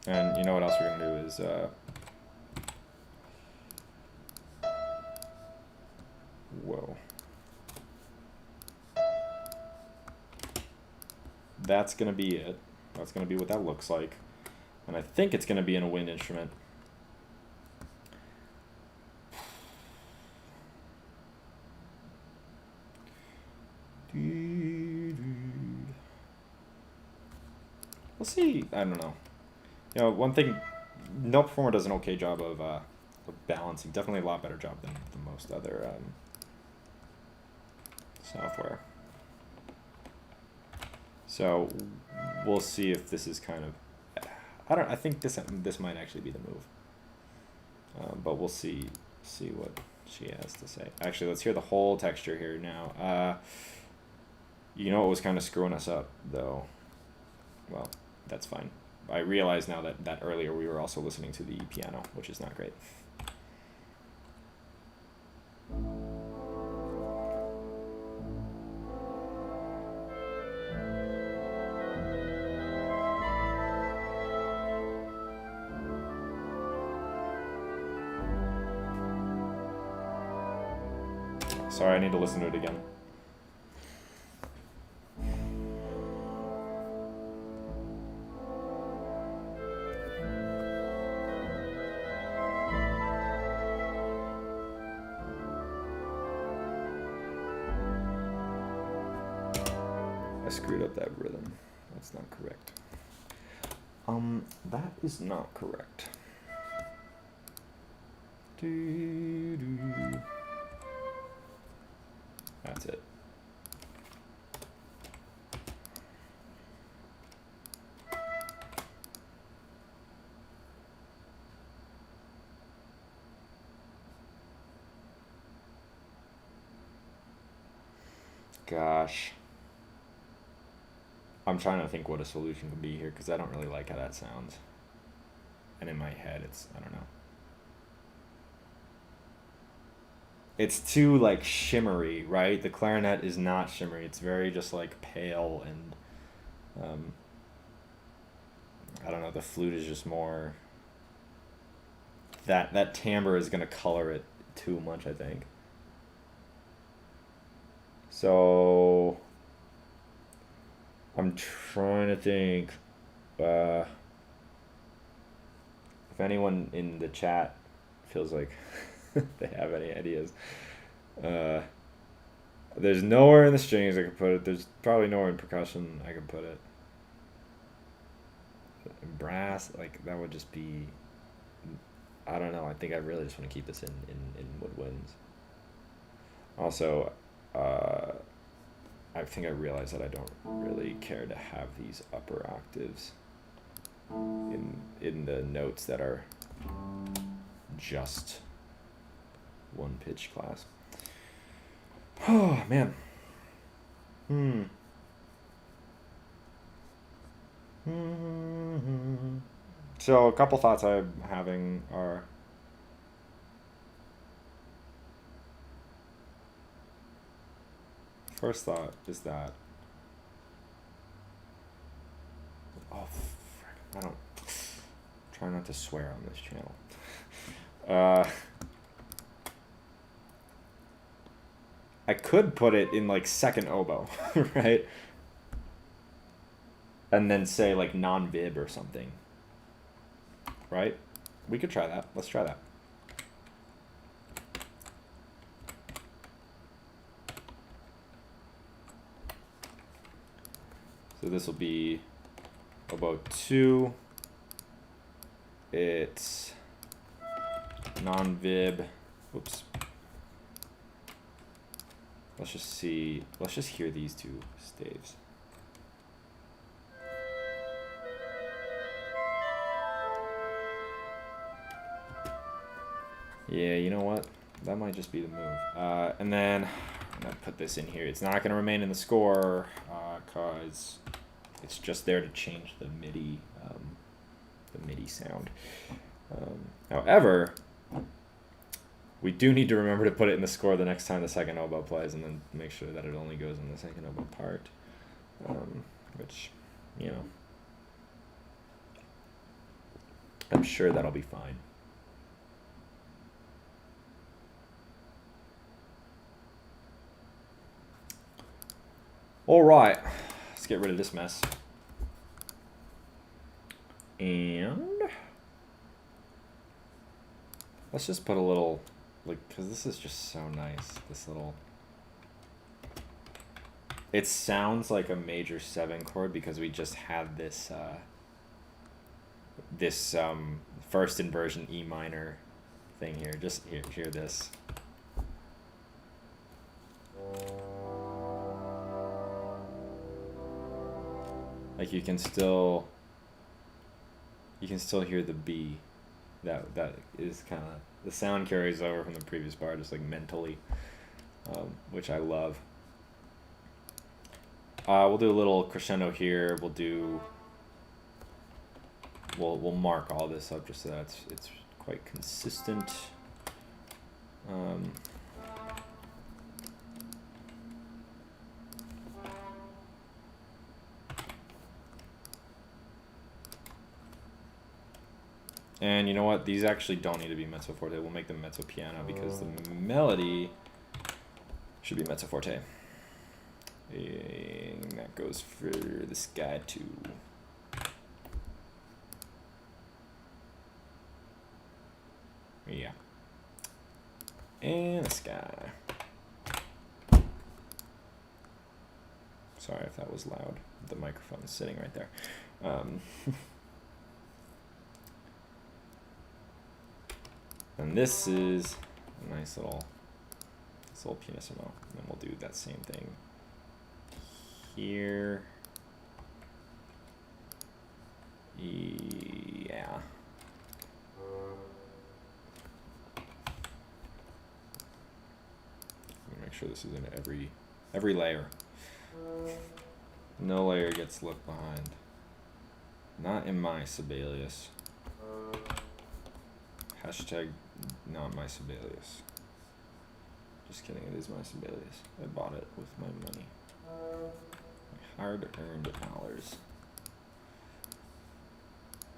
And you know what else we're gonna do is whoa. That's gonna be it. That's gonna be what that looks like. And I think it's going to be in a wind instrument. We'll see. I don't know. You know, one thing, No Performer does an okay job of balancing. Definitely a lot better job than most other software. So we'll see if this is kind of. I think this might actually be the move. But we'll see what she has to say. Actually, let's hear the whole texture here now. You know what was kind of screwing us up, though? Well, that's fine. I realize now that earlier we were also listening to the piano, which is not great. Sorry, I need to listen to it again. I screwed up that rhythm. That's not correct. That is not correct. That's it. Gosh. I'm trying to think what a solution could be here because I don't really like how that sounds. And in my head, I don't know. It's too like shimmery, right? The clarinet is not shimmery. It's very just like pale and I don't know, the flute is just more that timbre is gonna color it too much, I think. So I'm trying to think if anyone in the chat feels like they have any ideas. There's nowhere in the strings I could put it. There's probably nowhere in percussion I could put it. In brass, like that would just be. I don't know. I think I really just want to keep this in woodwinds. Also, I think I realized that I don't really care to have these upper octaves in the notes that are just one pitch class. Oh man. So a couple thoughts I'm having are first thought is that frick, I don't try not to swear on this channel. I could put it in like second oboe, right? And then say like non-vib or something, right? We could try that. Let's try that. So this will be oboe 2. It's non-vib. Oops. Let's just see. Let's just hear these two staves. Yeah, you know what? That might just be the move. And then I'm gonna put this in here. It's not gonna remain in the score because it's just there to change the MIDI sound. However, we do need to remember to put it in the score the next time the second oboe plays, and then make sure that it only goes in the second oboe part, which, you know, I'm sure that'll be fine. All right, let's get rid of this mess. And let's just put a little, like, because this is just so nice. This little, it sounds like a major 7 chord because we just had this first inversion E minor thing here. Just hear this. Like you can still hear the B. That is kind of, the sound carries over from the previous bar, just like mentally, which I love. We'll do a little crescendo here. We'll mark all this up just so that it's quite consistent. And you know what? These actually don't need to be mezzo forte. We'll make them mezzo piano because the melody should be mezzo forte. And that goes for this guy too. Yeah. And this guy. Sorry if that was loud. The microphone is sitting right there. And this is a nice little pianissimo. And then we'll do that same thing here. Yeah. Make sure this is in every layer. No layer gets left behind. Not in my Sibelius. Hashtag not my Sibelius. Just kidding, it is my Sibelius. I bought it with my money. My hard-earned dollars.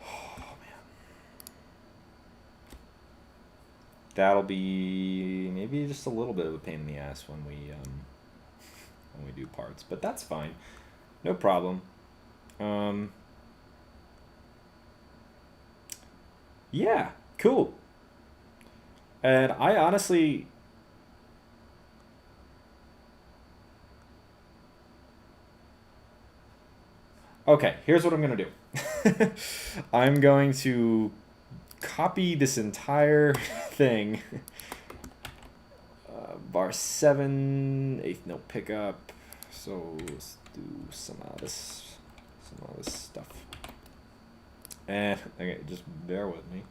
Oh, man. That'll be maybe just a little bit of a pain in the ass when we do parts, but that's fine. No problem. Yeah, cool. And I honestly, okay, here's what I'm gonna do. I'm going to copy this entire thing. Bar 7, 8th note pickup. So let's do some of this stuff. And okay, just bear with me.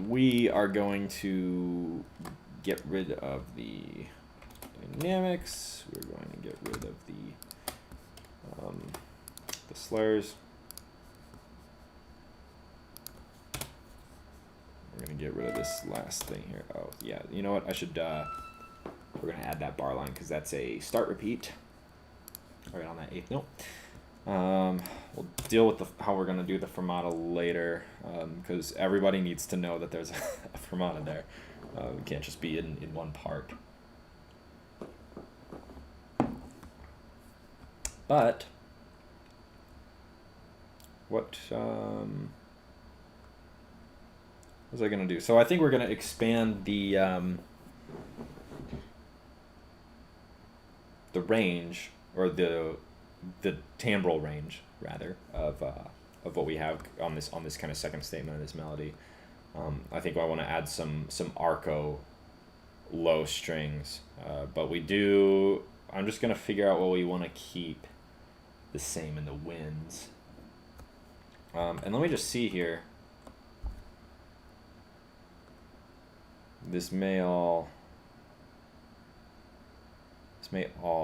We are going to get rid of the dynamics. We're going to get rid of the slurs. We're going to get rid of this last thing here. Oh, yeah. You know what? I should, we're going to add that bar line because that's a start repeat. Right on that 8th note. We'll deal with how we're going to do the fermata later because everybody needs to know that there's a fermata there. It can't just be in one part. But what was I going to do? So I think we're going to expand the range, or the timbral range rather of what we have on this kind of second statement of this melody. I think I want to add some arco low strings, but I'm just going to figure out what we want to keep the same in the winds. And let me just see here. This may all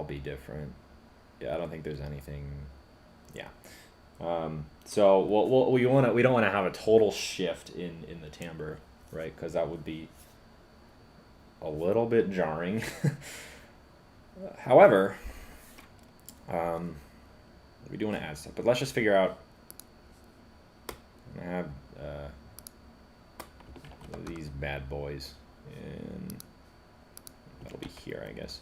be different. Yeah, I don't think there's anything. Yeah. So we don't want to have a total shift in the timbre, right? Because that would be a little bit jarring. However, we do want to add stuff, but let's just figure out. I have these bad boys, and that'll be here, I guess.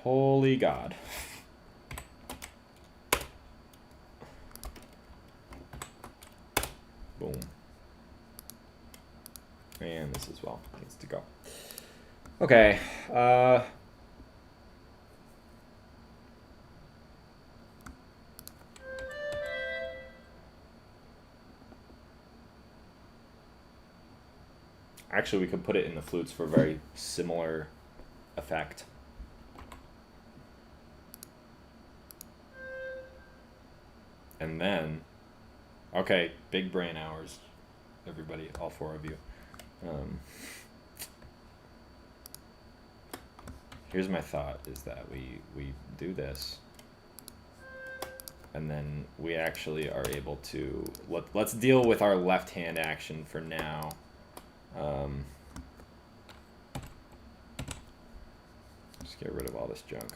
Holy God. Boom. And this as well needs to go. Okay. Actually, we could put it in the flutes for a very similar effect. And then, okay, big brain hours, everybody, all four of you. Here's my thought, is that we do this, and then we actually are able to, let's deal with our left hand action for now. Just get rid of all this junk.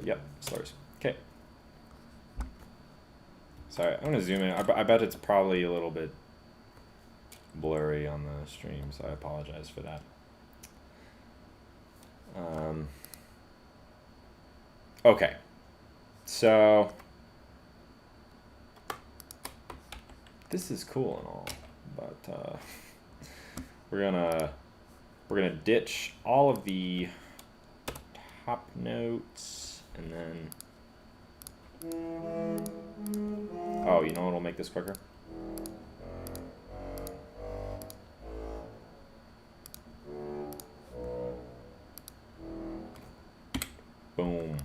Yep, slurs. Okay. Sorry, I'm gonna zoom in. I bet it's probably a little bit blurry on the stream, so I apologize for that. Okay, so this is cool and all, but we're gonna ditch all of the top notes, and then oh, you know what'll make this quicker? Boom.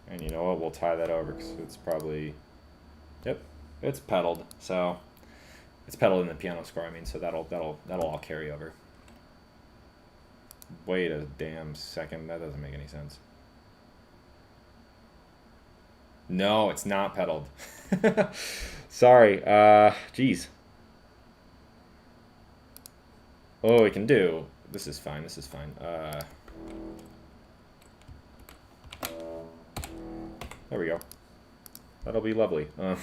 And you know what? We'll tie that over because it's probably, yep, it's pedaled. So it's pedaled in the piano score. I mean, so that'll all carry over. Wait a damn second. That doesn't make any sense. No, it's not pedaled. Sorry. Geez. Oh, we can do. This is fine. This is fine. There we go. That'll be lovely. And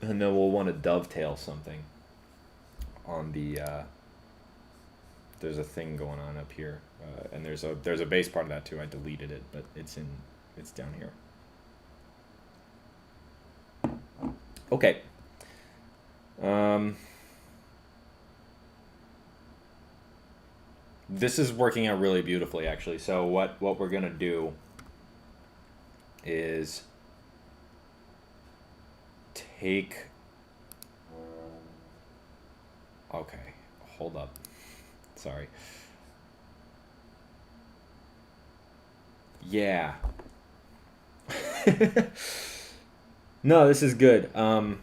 then we'll want to dovetail something on the. There's a thing going on up here, and there's a bass part of that too. I deleted it, but it's down here. Okay. This is working out really beautifully, actually. So what we're gonna do is take. Okay, hold up. Sorry. Yeah. No, this is good. Sorry,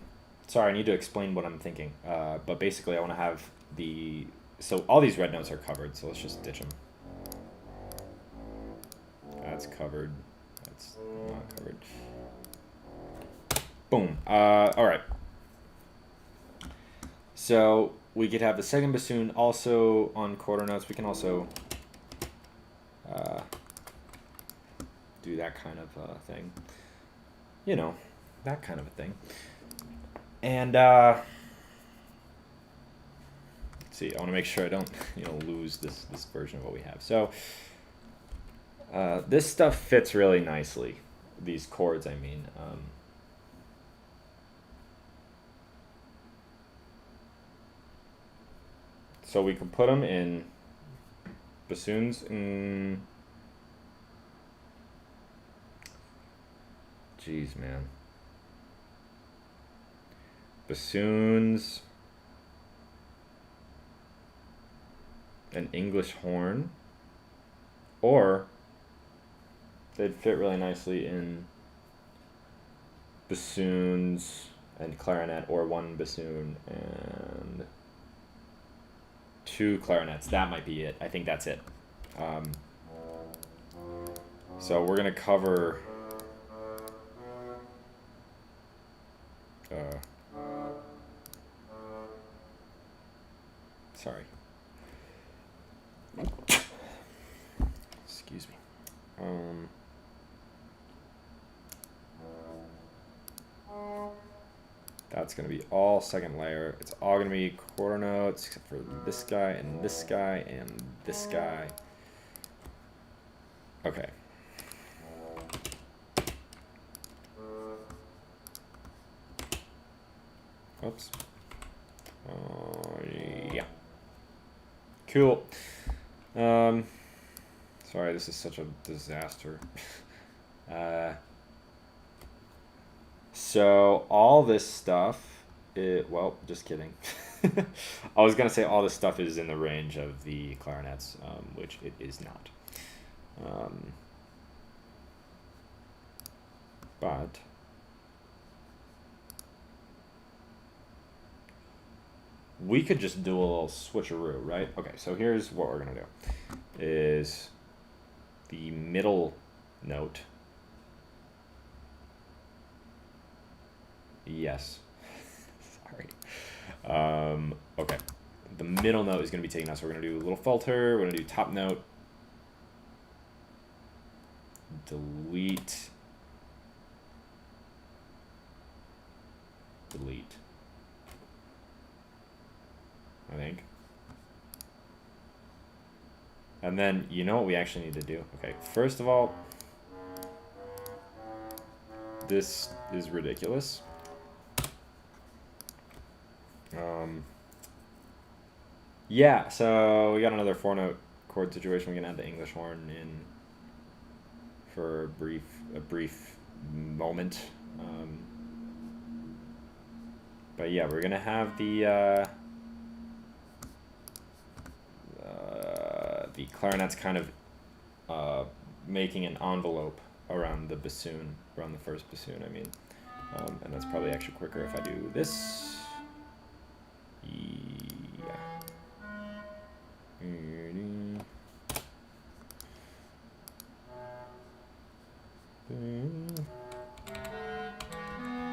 I need to explain what I'm thinking. But basically, I want to have the. So all these red notes are covered, so let's just ditch them. That's covered. That's not covered. Boom. All right. So we could have the second bassoon also on quarter notes. We can also do that kind of thing. You know, that kind of a thing. And let's see, I want to make sure I don't, lose this version of what we have. So this stuff fits really nicely. These chords, I mean. So we can put them in bassoons. Jeez, man. Bassoons. An English horn. Or they'd fit really nicely in bassoons and clarinet, or one bassoon and two clarinets. That might be it. I think that's it. So we're going to cover sorry. Excuse me. It's going to be all second layer. It's all going to be quarter notes except for this guy and this guy and this guy. Okay. Oops. Yeah. Cool. Sorry, this is such a disaster. So all this stuff, well, just kidding. I was gonna say all this stuff is in the range of the clarinets, which it is not. But we could just do a little switcheroo, right? Okay, so here's what we're gonna do: is the middle note. Yes. Sorry. Okay. The middle note is going to be taken out, so we're going to do a little filter. We're going to do top note. Delete. Delete. I think. And then, you know what we actually need to do? Okay, first of all, this is ridiculous. Yeah, so we got another 4-note chord situation. We can add the English horn in for a brief moment. But yeah, we're gonna have the clarinets kind of making an envelope around the bassoon, around the first bassoon, I mean. And that's probably actually quicker if I do this. Yeah.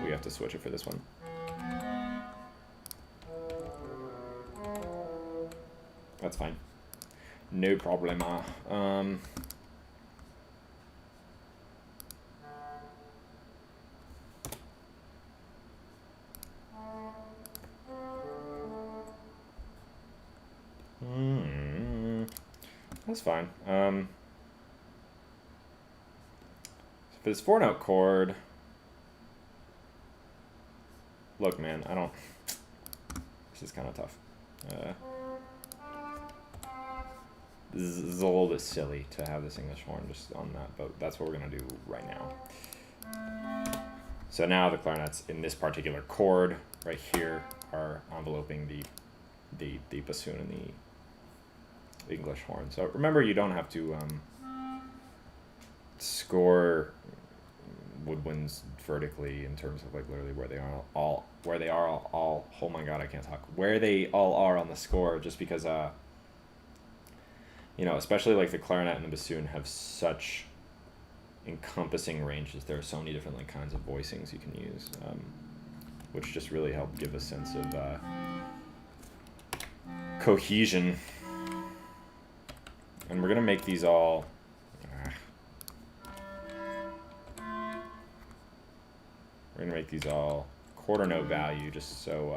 We have to switch it for this one. That's fine. No problema. That's fine. For this 4-note chord, look, man, I don't. This is kind of tough. This is a little bit silly to have this English horn just on that, but that's what we're gonna do right now. So now the clarinets in this particular chord right here are enveloping the bassoon and the English horn. So remember, you don't have to score woodwinds vertically in terms of like literally where they are all oh my god, I can't talk, where they all are on the score, just because you know, especially like the clarinet and the bassoon have such encompassing ranges. There are so many different like kinds of voicings you can use, which just really help give a sense of cohesion. And we're gonna make these all quarter note value, just so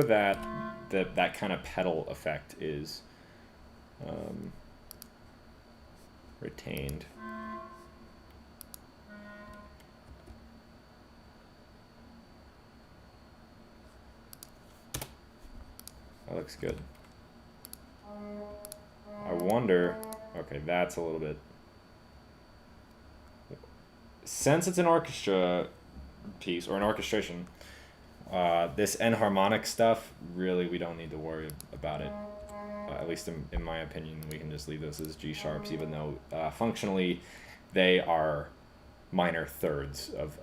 that kind of pedal effect is retained. That looks good. I wonder, okay, that's a little bit, since it's an orchestra piece or an orchestration, this enharmonic stuff, really, we don't need to worry about it. At least in my opinion, we can just leave this as G sharps, even though functionally they are minor thirds of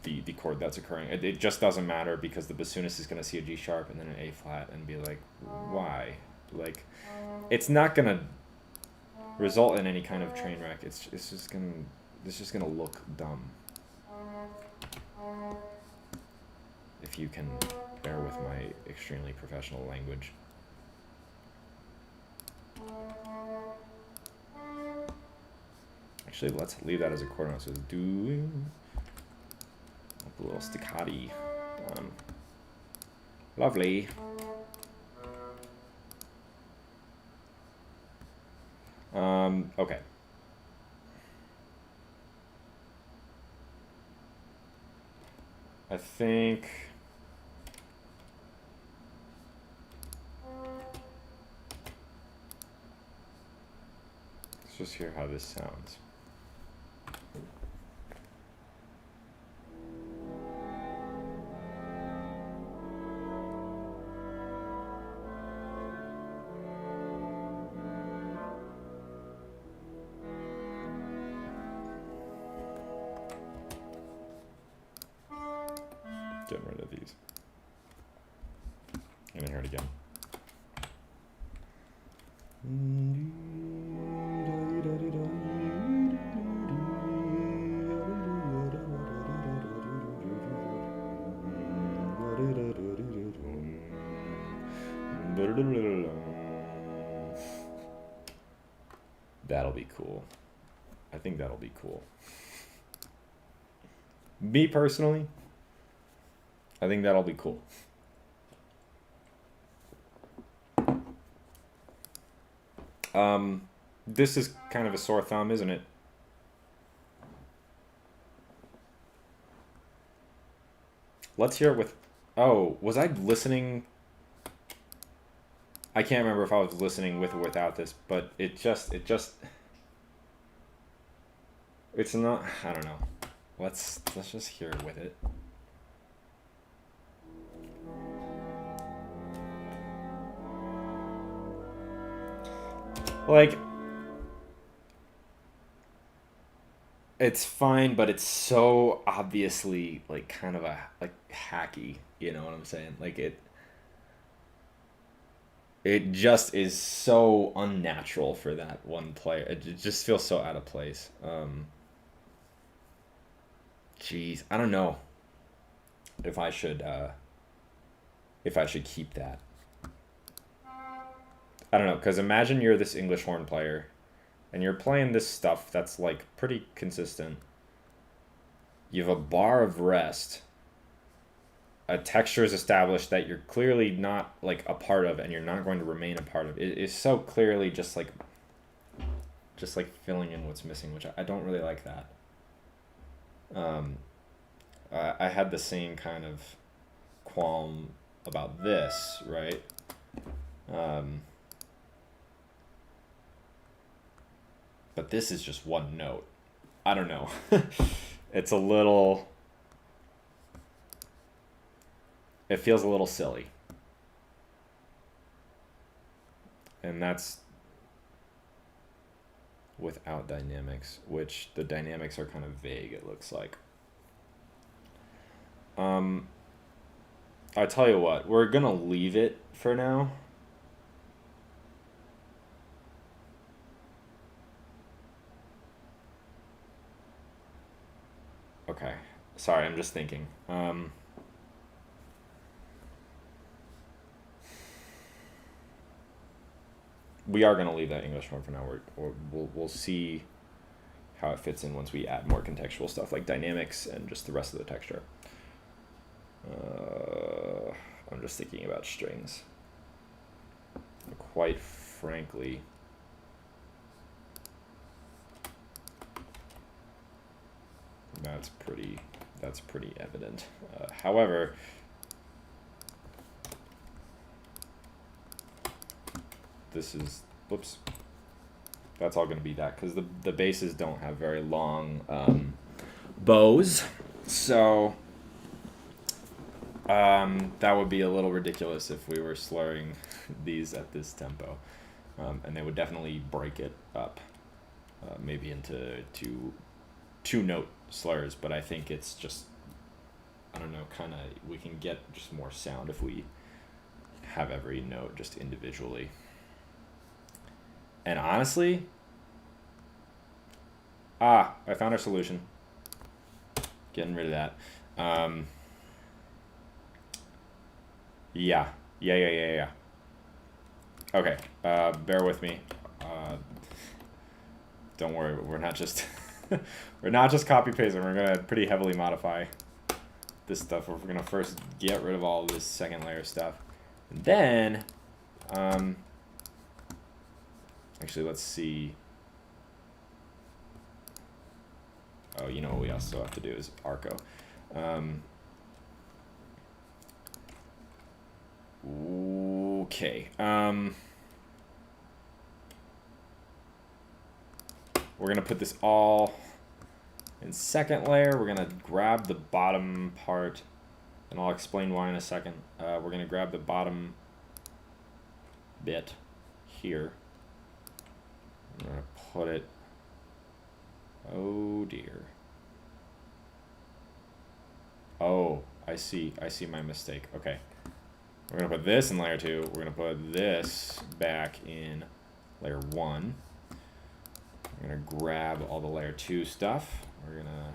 the chord that's occurring. It just doesn't matter, because the bassoonist is going to see a G sharp and then an A flat and be like, why? Like, it's not going to result in any kind of train wreck. It's just going to look dumb. If you can bear with my extremely professional language. Actually, let's leave that as a quarter note. So do a little staccati. Lovely. Okay. I think let's just hear how this sounds. Getting rid of these. I'm gonna hear it again. That'll be cool. I think that'll be cool. Me personally, I think that'll be cool. This is kind of a sore thumb, isn't it? Let's hear it with... Oh, was I listening? I can't remember if I was listening with or without this, but it just... It's not... I don't know. Let's just hear it with it. Like, it's fine, but it's so obviously like kind of a like hacky, you know what I'm saying? Like it just is so unnatural for that one player. It just feels so out of place. Jeez, I don't know if I should keep that. I don't know, because imagine you're this English horn player and you're playing this stuff that's like pretty consistent. You have a bar of rest. A texture is established that you're clearly not like a part of and you're not going to remain a part of. It is so clearly just like filling in what's missing, which I don't really like that. I had the same kind of qualm about this, right? But this is just one note. I don't know. It's a little... It feels a little silly. And that's without dynamics, which the dynamics are kind of vague, it looks like. I tell you what, we're gonna leave it for now. Okay, sorry, I'm just thinking. We are going to leave that English horn for now. We'll see how it fits in once we add more contextual stuff like dynamics and just the rest of the texture. I'm just thinking about strings. Quite frankly, that's pretty evident. However, this is, whoops, that's all going to be that because the basses don't have very long bows, so that would be a little ridiculous if we were slurring these at this tempo, and they would definitely break it up, maybe into two note slurs, but I think it's just, I don't know, kind of, we can get just more sound if we have every note just individually. And honestly, I found our solution. Getting rid of that. Yeah. Okay, bear with me. Don't worry, we're not just We're not just copy pasting, we're gonna pretty heavily modify this stuff. We're gonna first get rid of all this second layer stuff. And then, actually let's see. Oh, you know what we also have to do is Arco. Okay. We're gonna put this all in second layer. We're gonna grab the bottom part, and I'll explain why in a second. We're gonna grab the bottom bit here. I'm gonna put it. Oh dear. Oh, I see my mistake. Okay. We're gonna put this in layer 2. We're gonna put this back in layer 1. We're gonna grab all the layer 2 stuff. We're gonna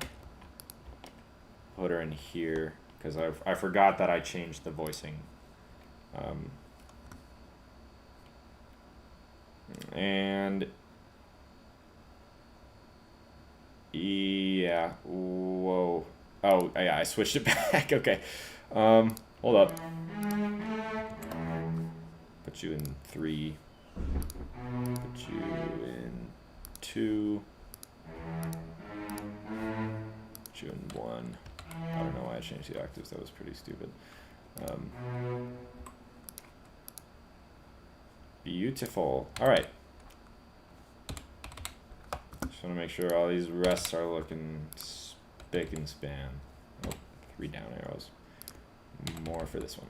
put her in here because I forgot that I changed the voicing. And yeah, whoa. Oh, yeah, I switched it back. Okay. Hold up. Put you in 3. Put you in 2. Put you in 1. I don't know why I changed the octaves. That was pretty stupid. Beautiful. All right. Just want to make sure all these rests are looking spick and span. Oh, 3 down arrows. More for this one.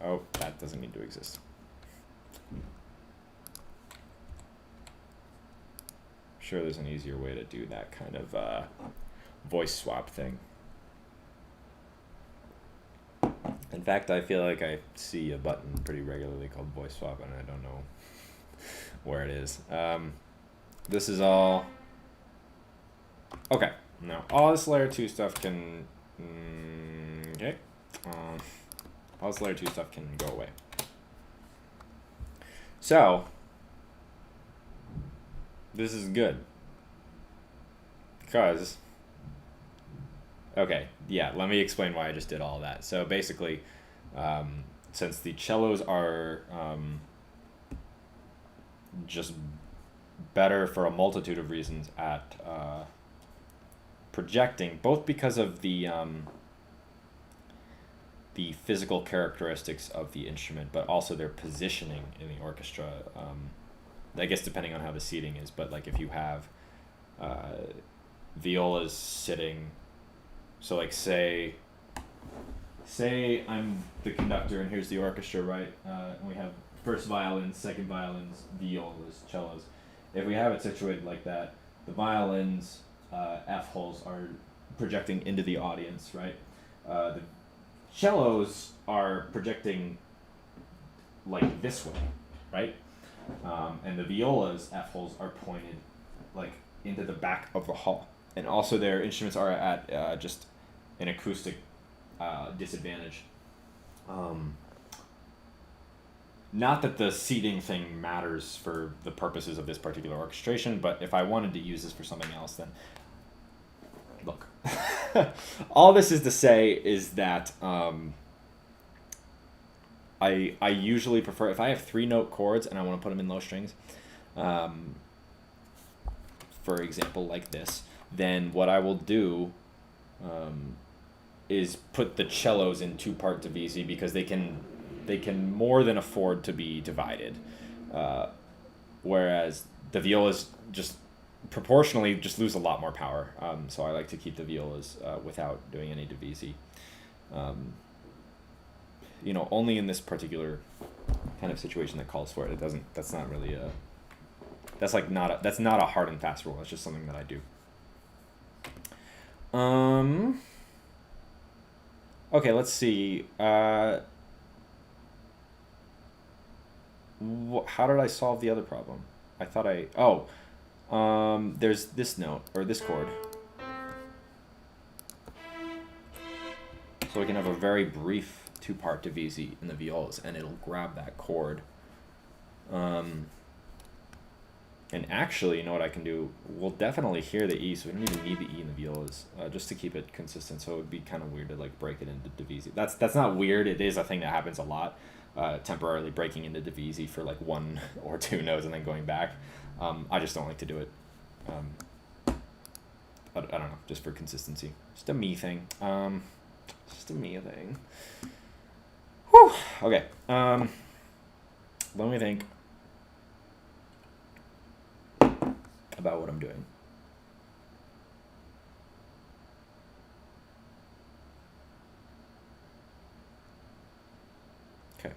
Oh, that doesn't need to exist. Sure, there's an easier way to do that kind of voice swap thing. In fact, I feel like I see a button pretty regularly called voice swap, and I don't know where it is. This is all... Okay, now all this layer 2 stuff can... okay. All this layer 2 stuff can go away. So, this is good. Because... okay, yeah, let me explain why I just did all that. So basically, since the cellos are just better for a multitude of reasons at projecting, both because of the physical characteristics of the instrument, but also their positioning in the orchestra. I guess depending on how the seating is, but like if you have violas sitting, so like say I'm the conductor and here's the orchestra, right? And we have first violins, second violins, violas, cellos. If we have it situated like that, the violins, F holes are projecting into the audience, right? The cellos are projecting like this way, right? And the violas, F holes, are pointed like into the back of the hall. And also their instruments are at just an acoustic disadvantage. Not that the seating thing matters for the purposes of this particular orchestration, but if I wanted to use this for something else, then look. All this is to say is that I usually prefer, if I have 3-note chords and I want to put them in low strings, for example, like this, then what I will do is put the cellos in 2-part divisi because they can more than afford to be divided, whereas the violas just proportionally just lose a lot more power. So I like to keep the violas without doing any divisi. You know, only in this particular kind of situation that calls for it. It doesn't. That's not really a. That's like not a. That's not a hard and fast rule. It's just something that I do. Okay, let's see. How did I solve the other problem? I thought I... oh, there's this note, or this chord. So we can have a very brief 2-part divisi in the violas, and it'll grab that chord. And actually, you know what I can do? We'll definitely hear the E, so we don't even need the E in the violas, just to keep it consistent. So it would be kind of weird to like break it into divisi. That's not weird. It is a thing that happens a lot. Temporarily breaking into divisi for like 1 or 2 notes and then going back. I just don't like to do it. I don't know, just for consistency. Just a me thing. Just a me thing. Whew. Okay. Let me think about what I'm doing. Okay.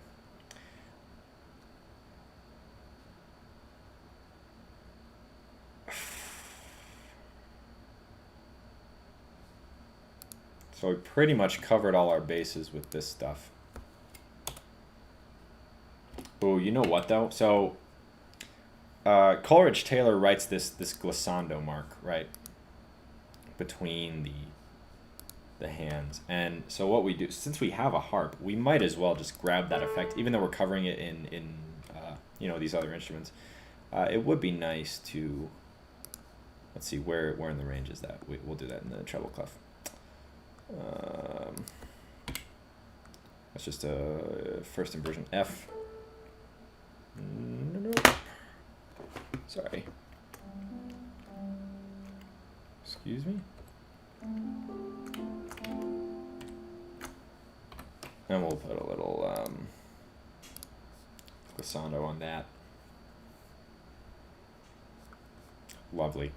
So we pretty much covered all our bases with this stuff. Oh, you know what though? So Coleridge Taylor writes this glissando mark, right, between the hands. And so what we do, since we have a harp, we might as well just grab that effect, even though we're covering it in you know, these other instruments. It would be nice to, let's see, where in the range is that? We'll do that in the treble clef. That's just a first inversion F. Nope. Sorry. Excuse me. And we'll put a little glissando on that. Lovely.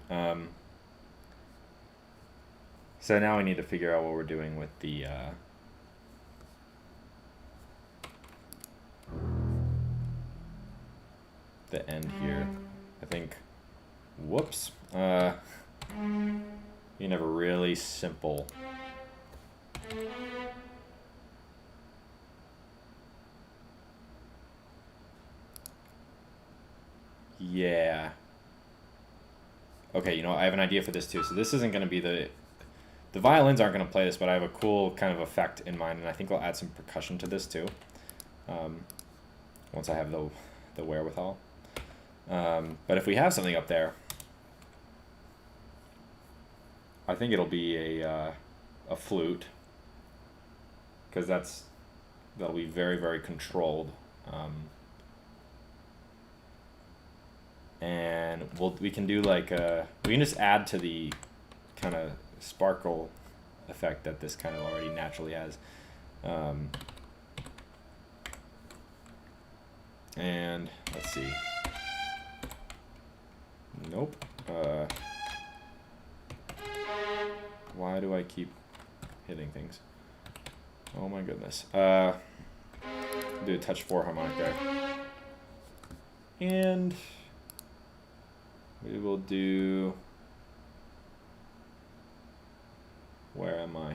So now we need to figure out what we're doing with the end here. I think, whoops, you never really simple. Yeah. Okay, you know, I have an idea for this too. So this isn't going to be the violins aren't going to play this, but I have a cool kind of effect in mind, and I think I'll add some percussion to this too. Once I have the wherewithal. But if we have something up there, I think it'll be a flute, because that'll be very, very controlled. And we can do like we can just add to the kind of sparkle effect that this kind of already naturally has. And let's see. Nope. Why do I keep hitting things? Oh my goodness. Do a touch 4 harmonic there. And we will do, where am I?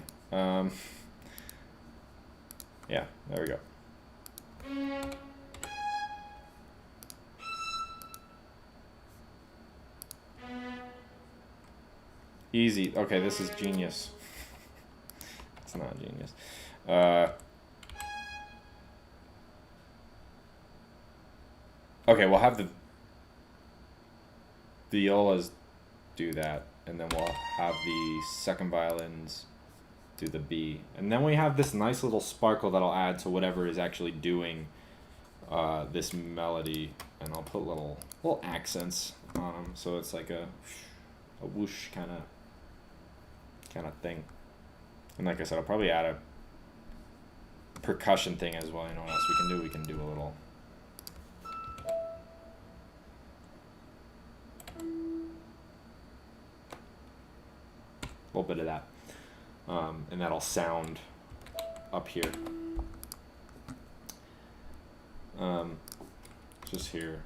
Yeah, there we go. Easy. Okay, this is genius. It's not genius. Okay, we'll have the violas do that, and then we'll have the second violins do the B. And then we have this nice little sparkle that'll add to whatever is actually doing this melody, and I'll put little accents on them, so it's like a whoosh kind of thing. And like I said, I'll probably add a percussion thing as well. You know what else we can do? We can do a little bit of that, and that'll sound up here, just here.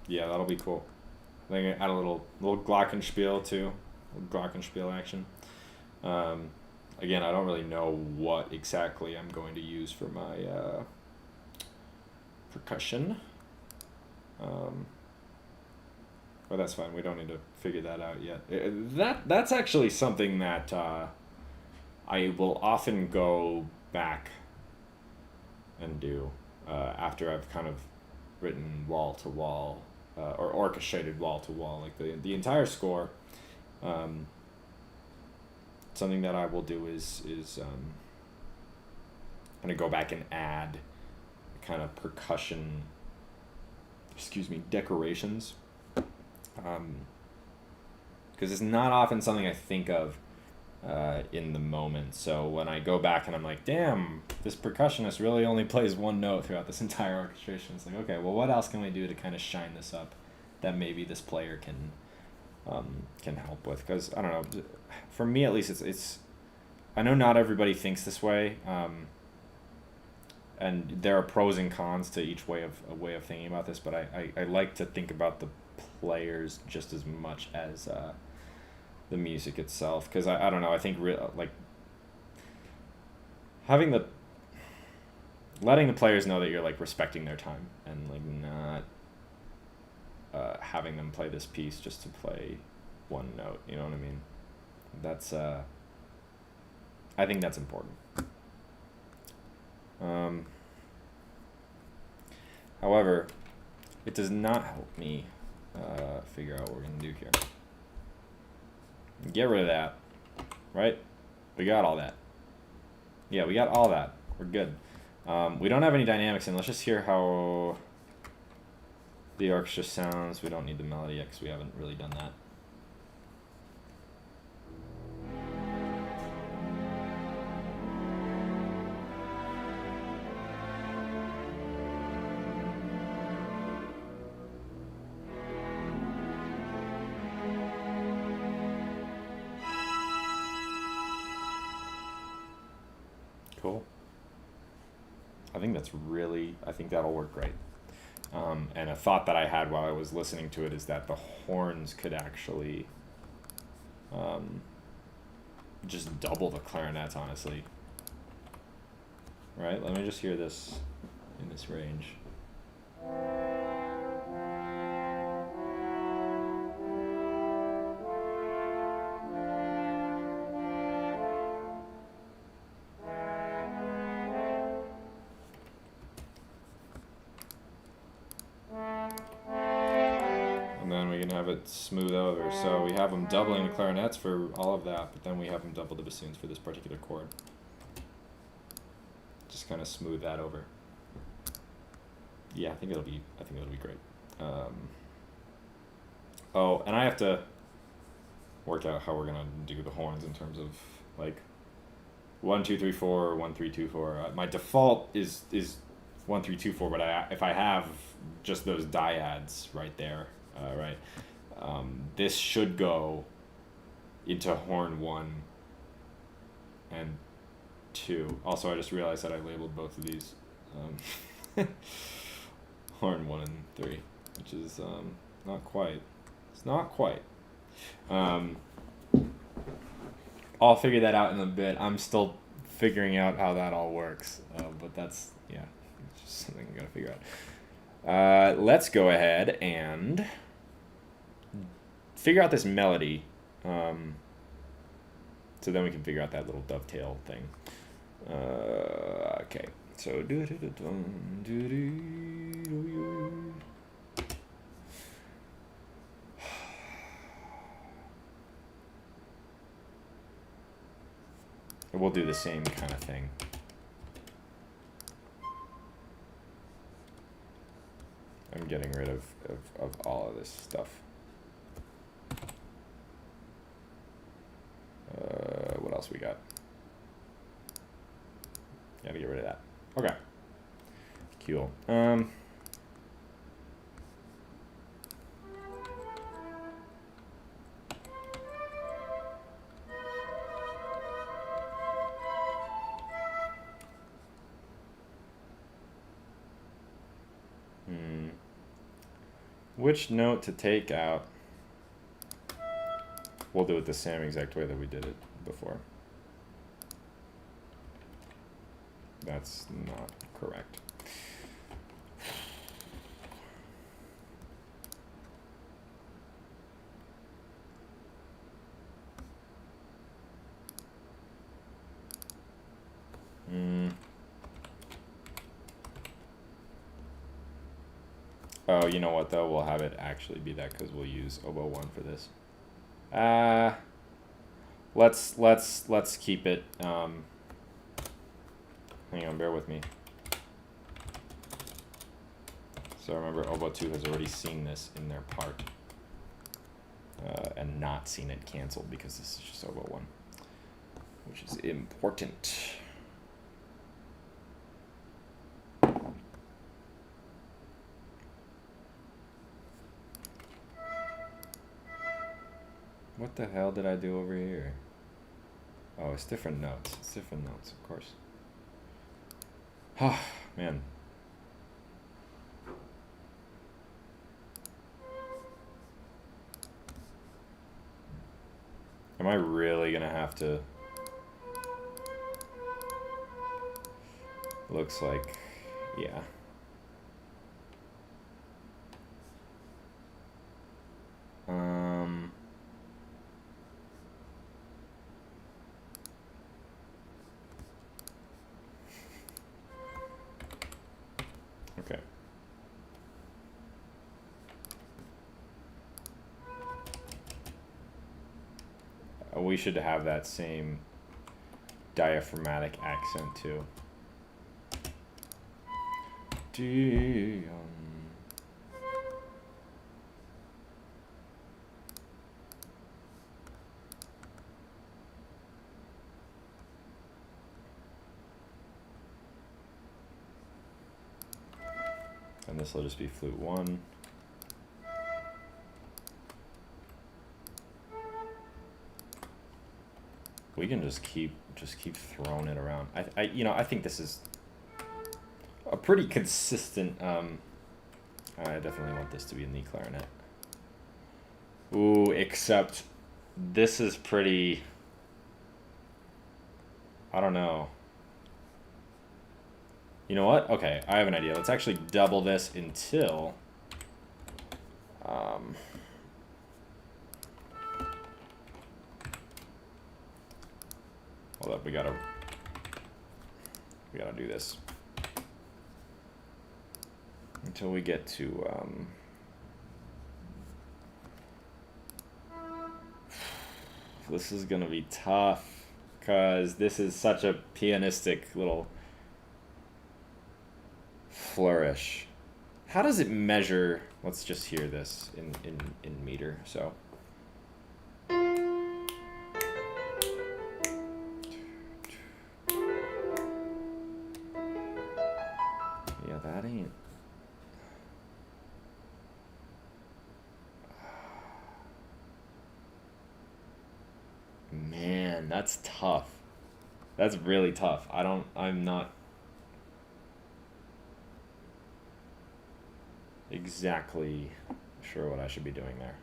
Yeah, that'll be cool. I think I add a little glockenspiel too, glockenspiel action. Again, I don't really know what exactly I'm going to use for my percussion. But that's fine. We don't need to figure that out yet. That's actually something that I will often go back and do after I've kind of written wall to wall or orchestrated wall to wall, like the entire score. Something that I will do is kind of go back and add kind of percussion, decorations, because it's not often something I think of in the moment. So when I go back and I'm like, damn, this percussionist really only plays one note throughout this entire orchestration. It's like, okay, well, what else can we do to kind of shine this up that maybe this player can help with? Because I don't know, for me at least, it's I know not everybody thinks this way, and there are pros and cons to each way of thinking about this. But I like to think about the players just as much as the music itself, because I don't know, I think like letting the players know that you're like respecting their time and like not having them play this piece just to play one note, you know what I mean? That's I think that's important. However, it does not help me figure out what we're gonna do here. Get rid of that, right? We got all that. Yeah, we got all that. We're good. We don't have any dynamics in. Let's just hear how the orchestra sounds. We don't need the melody yet because we haven't really done that. Cool. I think that'll work great. And a thought that I had while I was listening to it is that the horns could actually just double the clarinets, honestly. Right? Let me just hear this in this range. Smooth over. So we have them doubling the clarinets for all of that, but then we have them double the bassoons for this particular chord. Just kind of smooth that over. Yeah, I think it'll be great. Oh, and I have to work out how we're gonna do the horns in terms of like 1 2 3 4 or 1 3 2 4. My default is 1 3 2 4, but if I have just those dyads right there, right. This should go into horn 1 and 2. Also, I just realized that I labeled both of these horn 1 and 3, which is not quite. It's not quite. I'll figure that out in a bit. I'm still figuring out how that all works, but that's, yeah, it's just something I gotta figure out. Let's go ahead and figure out this melody, so then we can figure out that little dovetail thing. Okay, so we'll do the same kind of thing. I'm getting rid of all of this stuff. What else we got? Gotta get rid of that. Okay. Cool. Which note to take out? We'll do it the same exact way that we did it before. That's not correct. Oh, you know what though? We'll have it actually be that because we'll use oboe 1 for this. Let's keep it. Hang on, bear with me. So remember, oboe 2 has already seen this in their part, and not seen it canceled because this is just oboe 1, which is important. What the hell did I do over here? Oh, it's different notes. It's different notes, of course. Oh, man. Am I really gonna have to? Looks like, yeah. Okay. We should have that same diaphragmatic accent too. And this will just be flute 1. We can just keep throwing it around. I think this is a pretty consistent. I definitely want this to be a knee clarinet. Ooh, except this is pretty. I don't know. You know what? Okay, I have an idea. Let's actually double this until. Hold up, we gotta do this until we get to. This is gonna be tough because this is such a pianistic little flourish. How does it measure? Let's just hear this in meter. So. Yeah, that ain't. Man, that's tough. That's really tough. I'm not exactly sure what I should be doing there.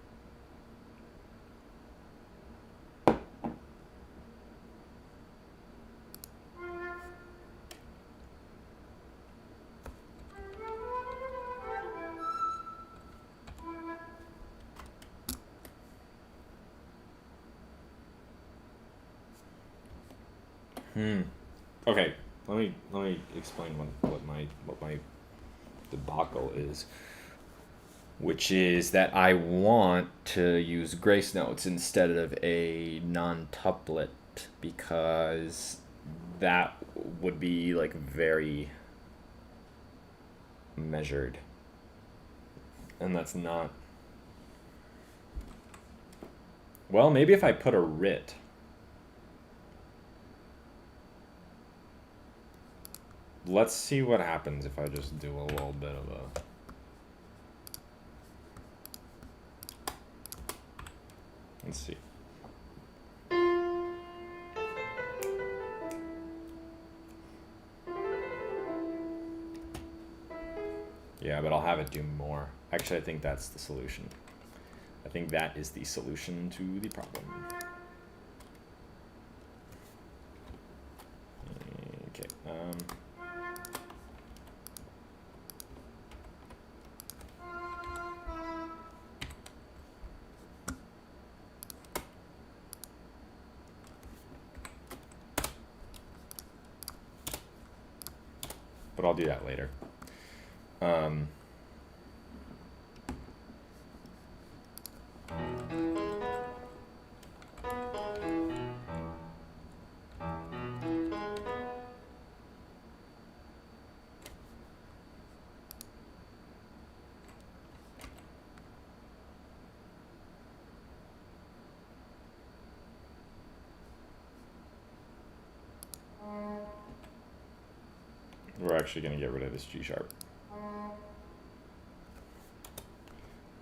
Okay, let me explain what my debacle is, which is that I want to use grace notes instead of a non-tuplet because that would be like very measured, and that's not. Well, maybe if I put a writ. Let's see what happens if I just do a little bit of a. Let's see. Yeah, but I'll have it do more. Actually, I think that's the solution. I think that is the solution to the problem. Okay. But I'll do that later. We're actually going to get rid of this G sharp.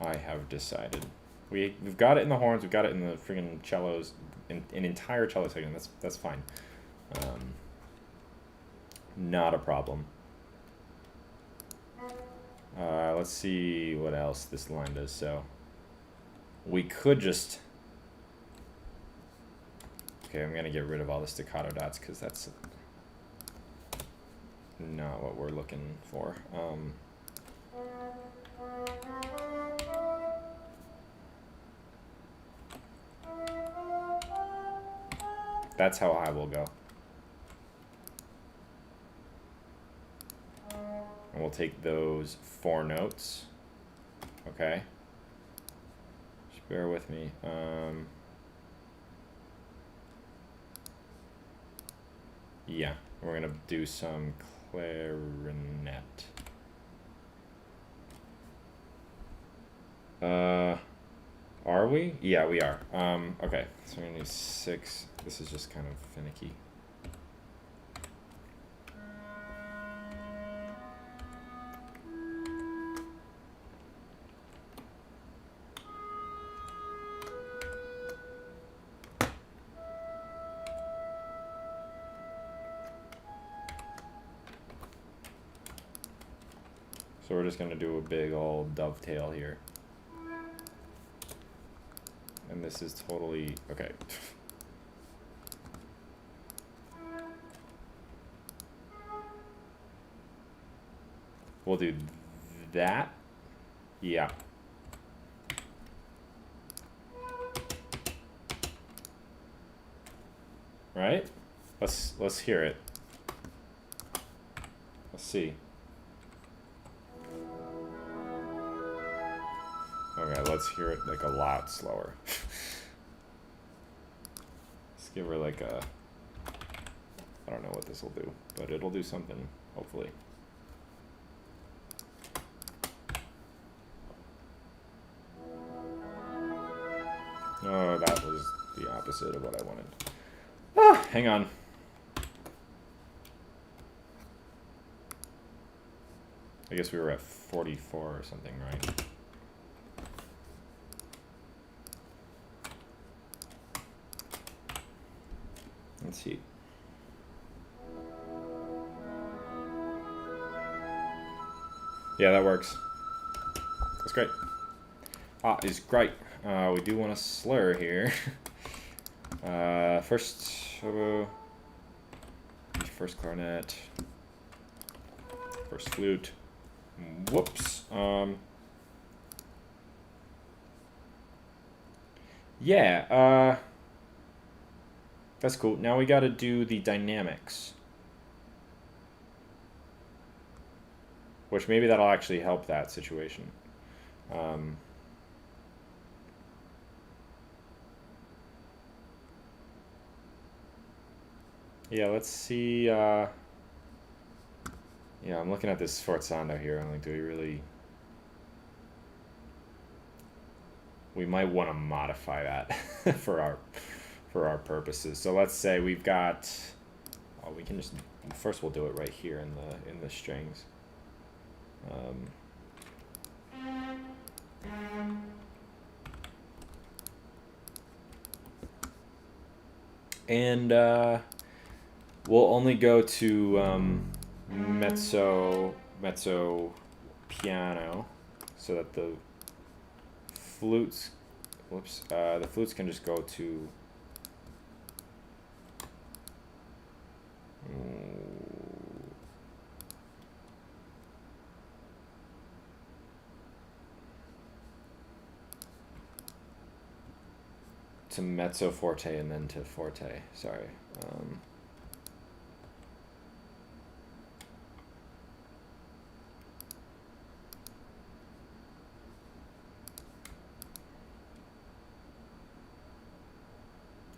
I have decided. We've got it in the horns, we've got it in the friggin' cellos, in an entire cello section. That's fine. Not a problem. Let's see what else this line does. So we could just. Okay, I'm gonna get rid of all the staccato dots because that's not what we're looking for. That's how high we'll go. And we'll take those 4 notes. Okay. Just bear with me. Yeah, we're gonna do some clarinet. Are we? Yeah, we are. Okay, so we're gonna do 6. This is just kind of finicky. So we're just gonna do a big old dovetail here. And this is totally, okay. We'll do that. Yeah. Right? Let's hear it. Let's see. Okay, let's hear it like a lot slower. Let's give her like a, I don't know what this will do, but it'll do something, hopefully. Oh, that was the opposite of what I wanted. Ah, hang on. I guess we were at 44 or something, right? Let's see. Yeah, that works. That's great. Ah, is great. We do want to slur here. First clarinet. First flute. Whoops. Yeah. That's cool. Now we got to do the dynamics. Which maybe that'll actually help that situation. Yeah, let's see. Yeah, I'm looking at this sforzando here. I'm like, do we really... We might want to modify that for our purposes. So let's say we've got... Oh, we can just... First we'll do it right here in the strings. And we'll only go to mezzo piano, so that the flutes, the flutes can just go to mezzo forte and then to forte. Sorry.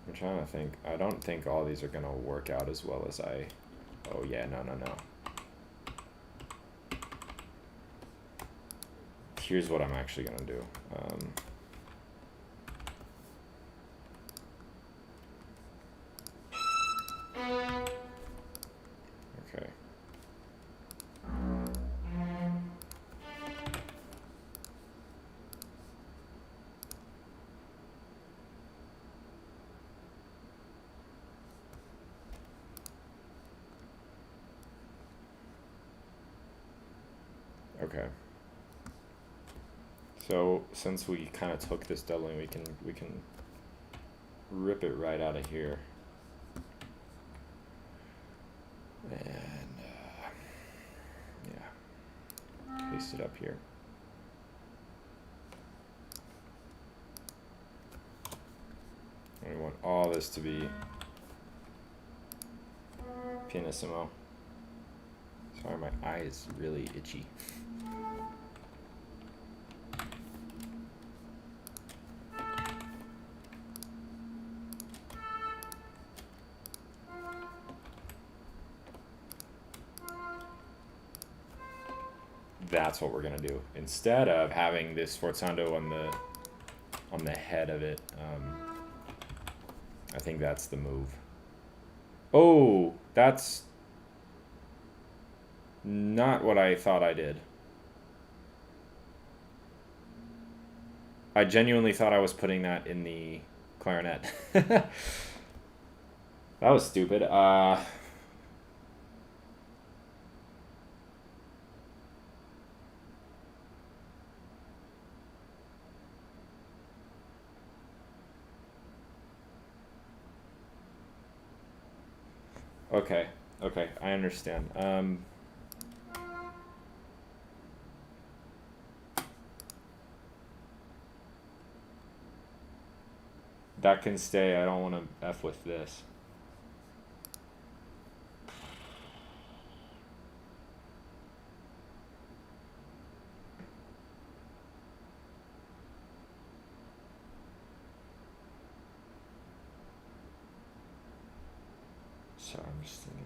I'm trying to think. I don't think all these are gonna work out as well as I... Oh yeah, no. Here's what I'm actually gonna do. Okay. Okay. So since we kind of took this doubling, we can rip it right out of here. And yeah, paste it up here. And we want all this to be pianissimo. Sorry, my eye is really itchy. That's what we're gonna do instead of having this forzando on the head of it. I think that's the move. Oh, that's not what I thought I did. I genuinely thought I was putting that in the clarinet. That was stupid. Okay, I understand. That can stay. I don't want to F with this. Sorry, I'm just thinking.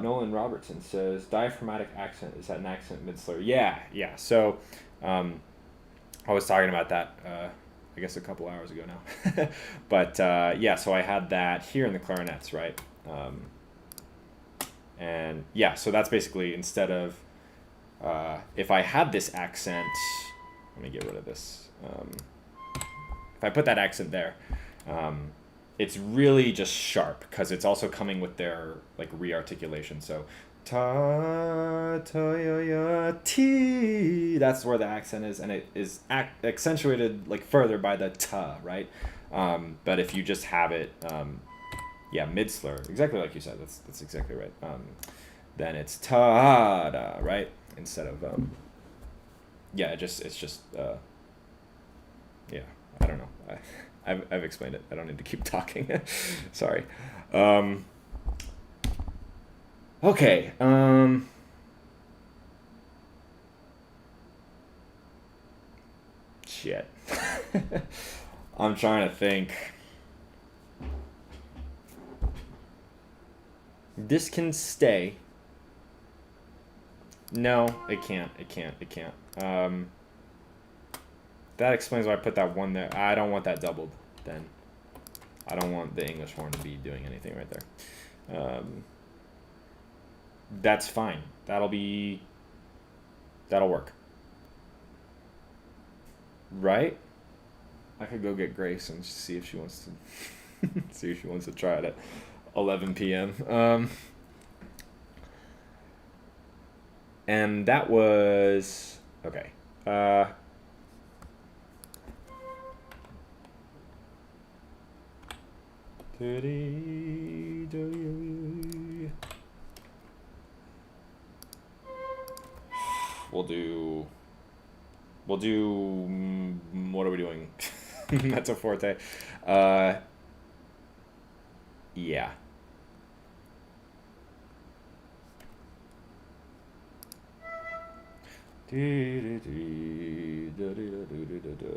Nolan Robertson says diaphragmatic accent, is that an accent mid slur? Yeah. So I was talking about that I guess a couple hours ago now. But yeah, so I had that here in the clarinets, right? And yeah, so that's basically instead of if I had this accent, let me get rid of this. If I put that accent there, it's really just sharp because it's also coming with their like re-articulation. So ta ta ya ya ti. That's where the accent is, and it is accentuated like further by the ta, right? But if you just have it, yeah, mid slur, exactly like you said. That's exactly right. Then it's ta da, right? Instead of yeah, it's just yeah. I don't know. I've explained it. I don't need to keep talking. Sorry. Okay. Shit. I'm trying to think. This can stay. No, it can't. It can't. That explains why I put that one there. I don't want that doubled then. I don't want the English horn to be doing anything right there. That's fine. That'll work. Right? I could go get Grace and see if she wants to try it at 11 p.m. And that was okay. We'll do what are we doing? Mezzo forte. Yeah.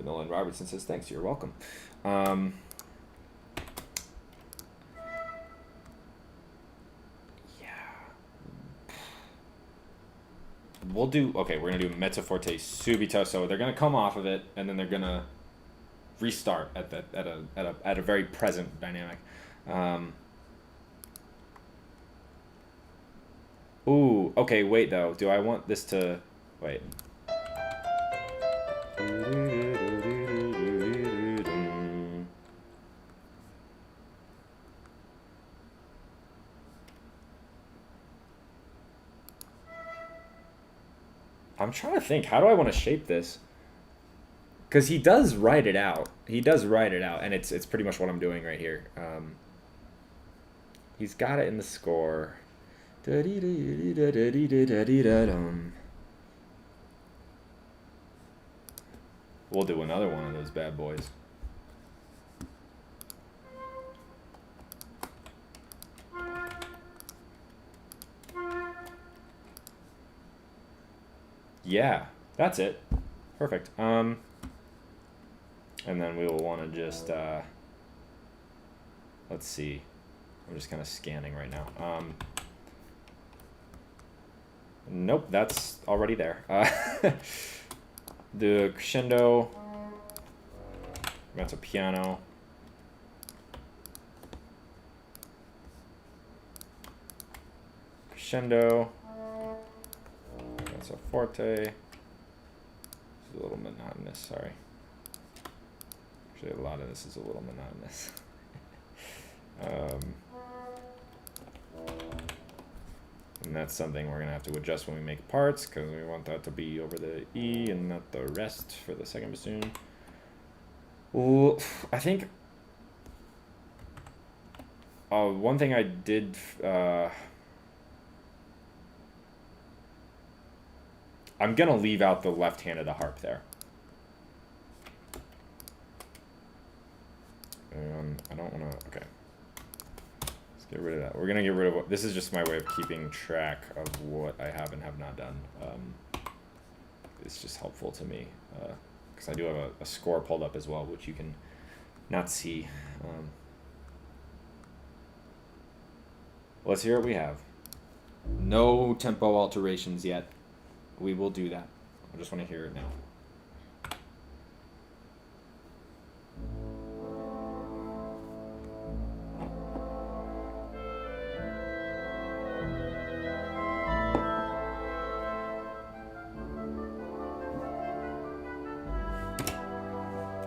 Nolan Robertson says thanks, you're welcome. We'll do, okay, we're going to do mezzo forte subito. So they're going to come off of it, and then they're going to restart at a very present dynamic. Ooh, okay, wait, though. Do I want this to, wait. I'm trying to think, how do I want to shape this? Because he does write it out. He does write it out, and it's pretty much what I'm doing right here. He's got it in the score. We'll do another one of those bad boys. Yeah, that's it. Perfect. And then we will want to just, let's see. I'm just kind of scanning right now. Nope, that's already there. The crescendo. That's a piano. Crescendo. That's a forte. It's a little monotonous, sorry. Actually, a lot of this is a little monotonous. And that's something we're going to have to adjust when we make parts, because we want that to be over the E and not the rest for the second bassoon. Well, I think one thing I did... I'm going to leave out the left hand of the harp there. I don't want to... Okay. Let's get rid of that. We're going to get rid of... This is just my way of keeping track of what I have and have not done. It's just helpful to me. Because I do have a score pulled up as well, which you can not see. Let's hear what we have. No tempo alterations yet. We will do that. I just want to hear it now.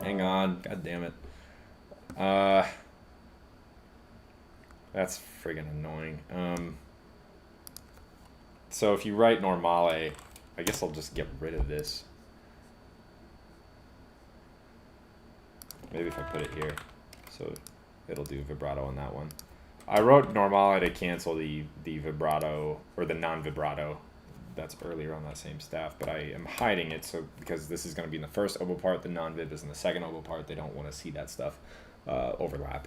Hang on. God damn it. That's friggin' annoying. So if you write normale, I guess I'll just get rid of this. Maybe if I put it here, so it'll do vibrato on that one. I wrote normale to cancel the vibrato, or the non-vibrato. That's earlier on that same staff, but I am hiding it so because this is going to be in the first oboe part, the non-vib is in the second oboe part. They don't want to see that stuff overlap.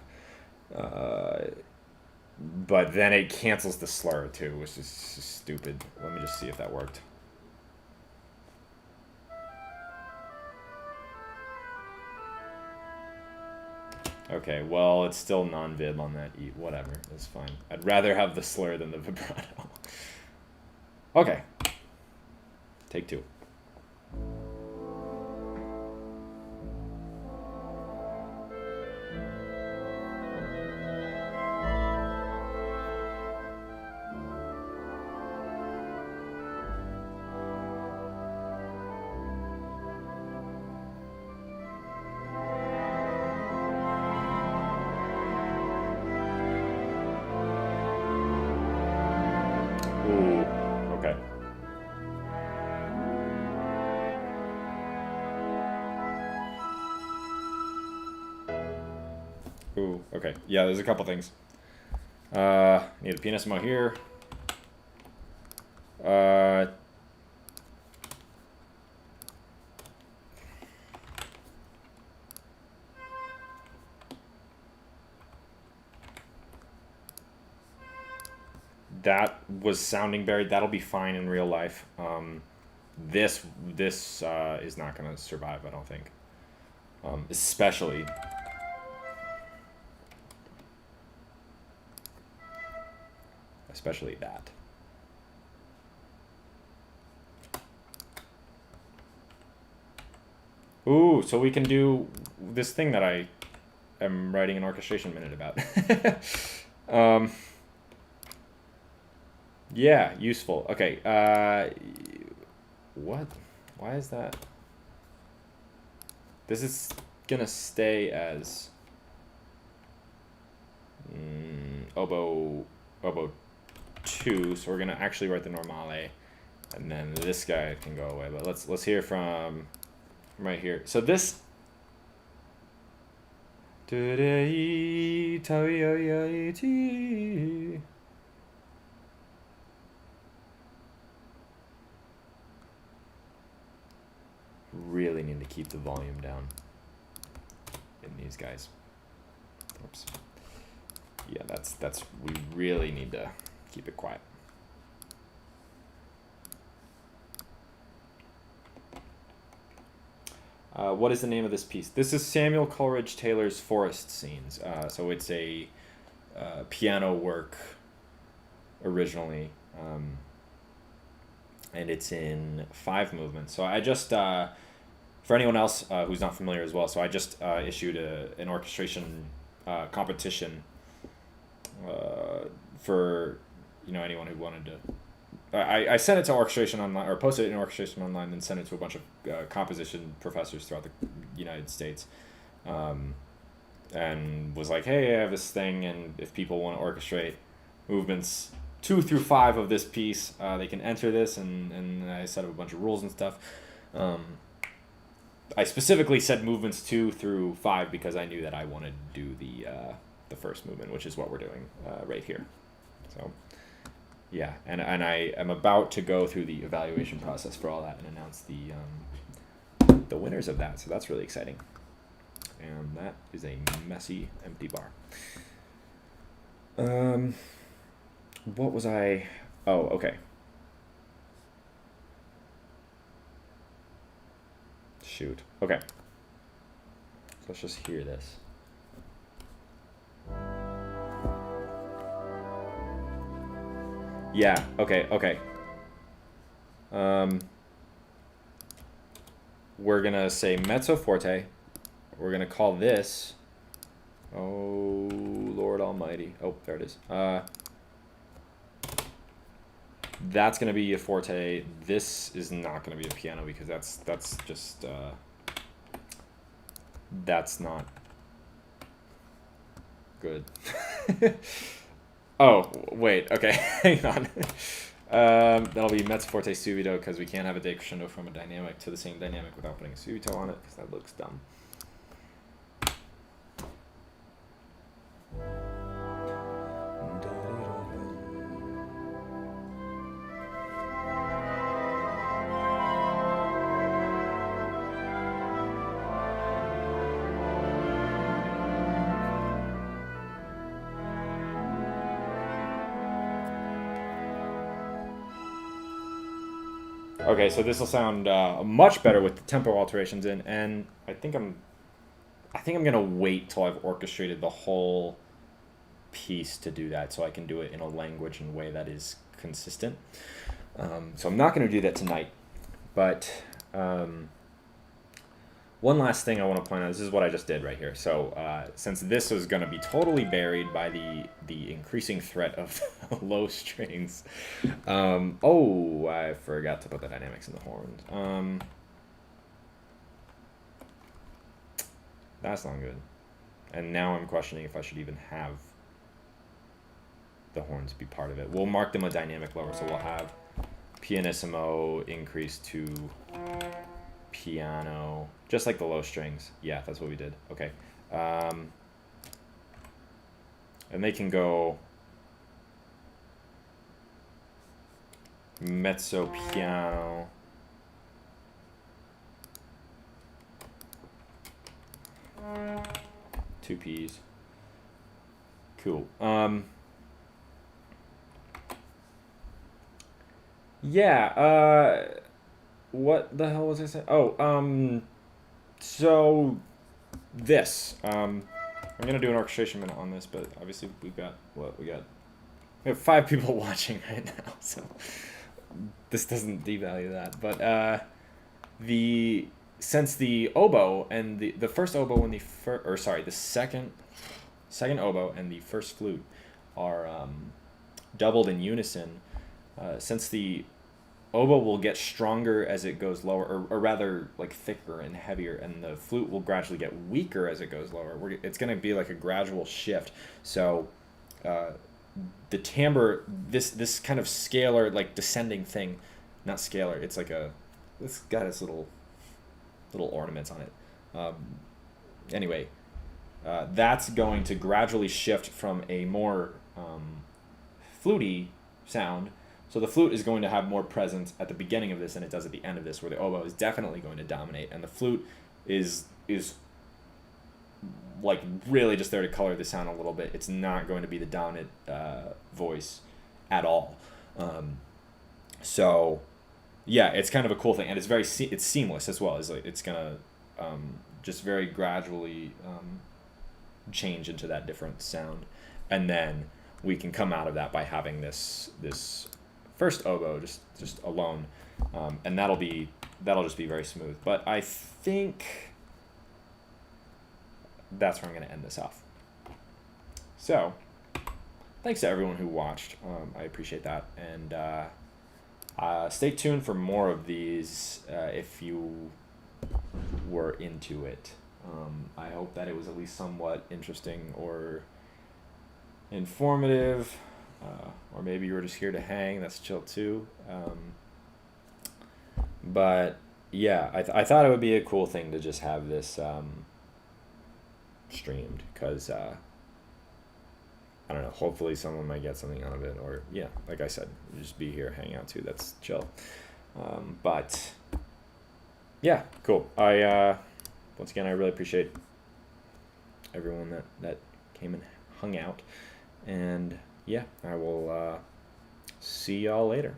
But then it cancels the slur too, which is stupid. Let me just see if that worked. Okay, well, it's still non-vib on that E. Whatever, it's fine. I'd rather have the slur than the vibrato. Okay. Take two. Ooh, okay. Yeah, there's a couple things. Need a pianissimo here. That was sounding buried. That'll be fine in real life. This is not going to survive, I don't think. Especially that. Ooh, so we can do this thing that I am writing an orchestration minute about. Yeah, useful. Okay, what? Why is that? This is gonna stay as oboe 2, so we're gonna actually write the normale, and then this guy can go away. But let's hear from right here. So this. Really need to keep the volume down in these guys. Oops. Yeah, that's we really need to keep it quiet. What is the name of this piece? This is Samuel Coleridge Taylor's Forest Scenes. So it's a piano work originally, and it's in 5 movements. So I just, for anyone else who's not familiar as well, so I just issued an orchestration competition for anyone who wanted to. I sent it to Orchestration Online, or posted it in Orchestration Online, then sent it to a bunch of composition professors throughout the United States, and was like, hey, I have this thing, and if people want to orchestrate movements 2 through 5 of this piece, they can enter this, and I set up a bunch of rules and stuff. I specifically said movements 2 through 5 because I knew that I wanted to do the first movement, which is what we're doing right here. So. Yeah, and I am about to go through the evaluation process for all that and announce the winners of that. So that's really exciting. And that is a messy, empty bar. What was I? Oh, okay. Shoot. Okay. So let's just hear this. Yeah, okay. We're gonna say mezzo forte. We're gonna call this, oh Lord Almighty. Oh, there it is. That's gonna be a forte. This is not gonna be a piano because that's just that's not good. Oh, wait, okay, hang on. That'll be mezzo forte subito because we can't have a decrescendo from a dynamic to the same dynamic without putting a subito on it because that looks dumb. Okay, so this will sound much better with the tempo alterations in, and I think I'm gonna wait till I've orchestrated the whole piece to do that, so I can do it in a language and way that is consistent. So I'm not gonna do that tonight, but one last thing I want to point out. This is what I just did right here. So since this was going to be totally buried by the increasing threat of low strings. Oh, I forgot to put the dynamics in the horns. That's not good. And now I'm questioning if I should even have the horns be part of it. We'll mark them a dynamic lower, so we'll have pianissimo increase to piano, just like the low strings. Yeah, that's what we did. Okay. And they can go mezzo piano, two P's. Cool. Yeah, what the hell was I saying? Oh, so this, I'm gonna do an orchestration minute on this, but obviously we have 5 people watching right now, so this doesn't devalue that. But since the oboe and the first oboe and the second oboe and the first flute are doubled in unison, since the oboe will get stronger as it goes lower, or rather like thicker and heavier, and the flute will gradually get weaker as it goes lower. It's going to be like a gradual shift. So the timbre, this kind of scalar, like descending thing, not scalar. It's like it's got its little ornaments on it. Anyway, that's going to gradually shift from a more fluty sound. So the flute is going to have more presence at the beginning of this than it does at the end of this, where the oboe is definitely going to dominate, and the flute is like really just there to color the sound a little bit. It's not going to be the dominant voice at all. So yeah, it's kind of a cool thing, and it's seamless as well. It's gonna just very gradually change into that different sound, and then we can come out of that by having this first oboe just alone, and that'll just be very smooth. But I think that's where I'm going to end this off. So thanks to everyone who watched. I appreciate that, and stay tuned for more of these if you were into it. I hope that it was at least somewhat interesting or informative, or maybe you were just here to hang. That's chill too. But yeah, I thought it would be a cool thing to just have this streamed, because I don't know, hopefully someone might get something out of it, or yeah, like I said, just be here, hang out too. That's chill. But yeah, cool. Once again, I really appreciate everyone that came and hung out, and yeah, I will see y'all later.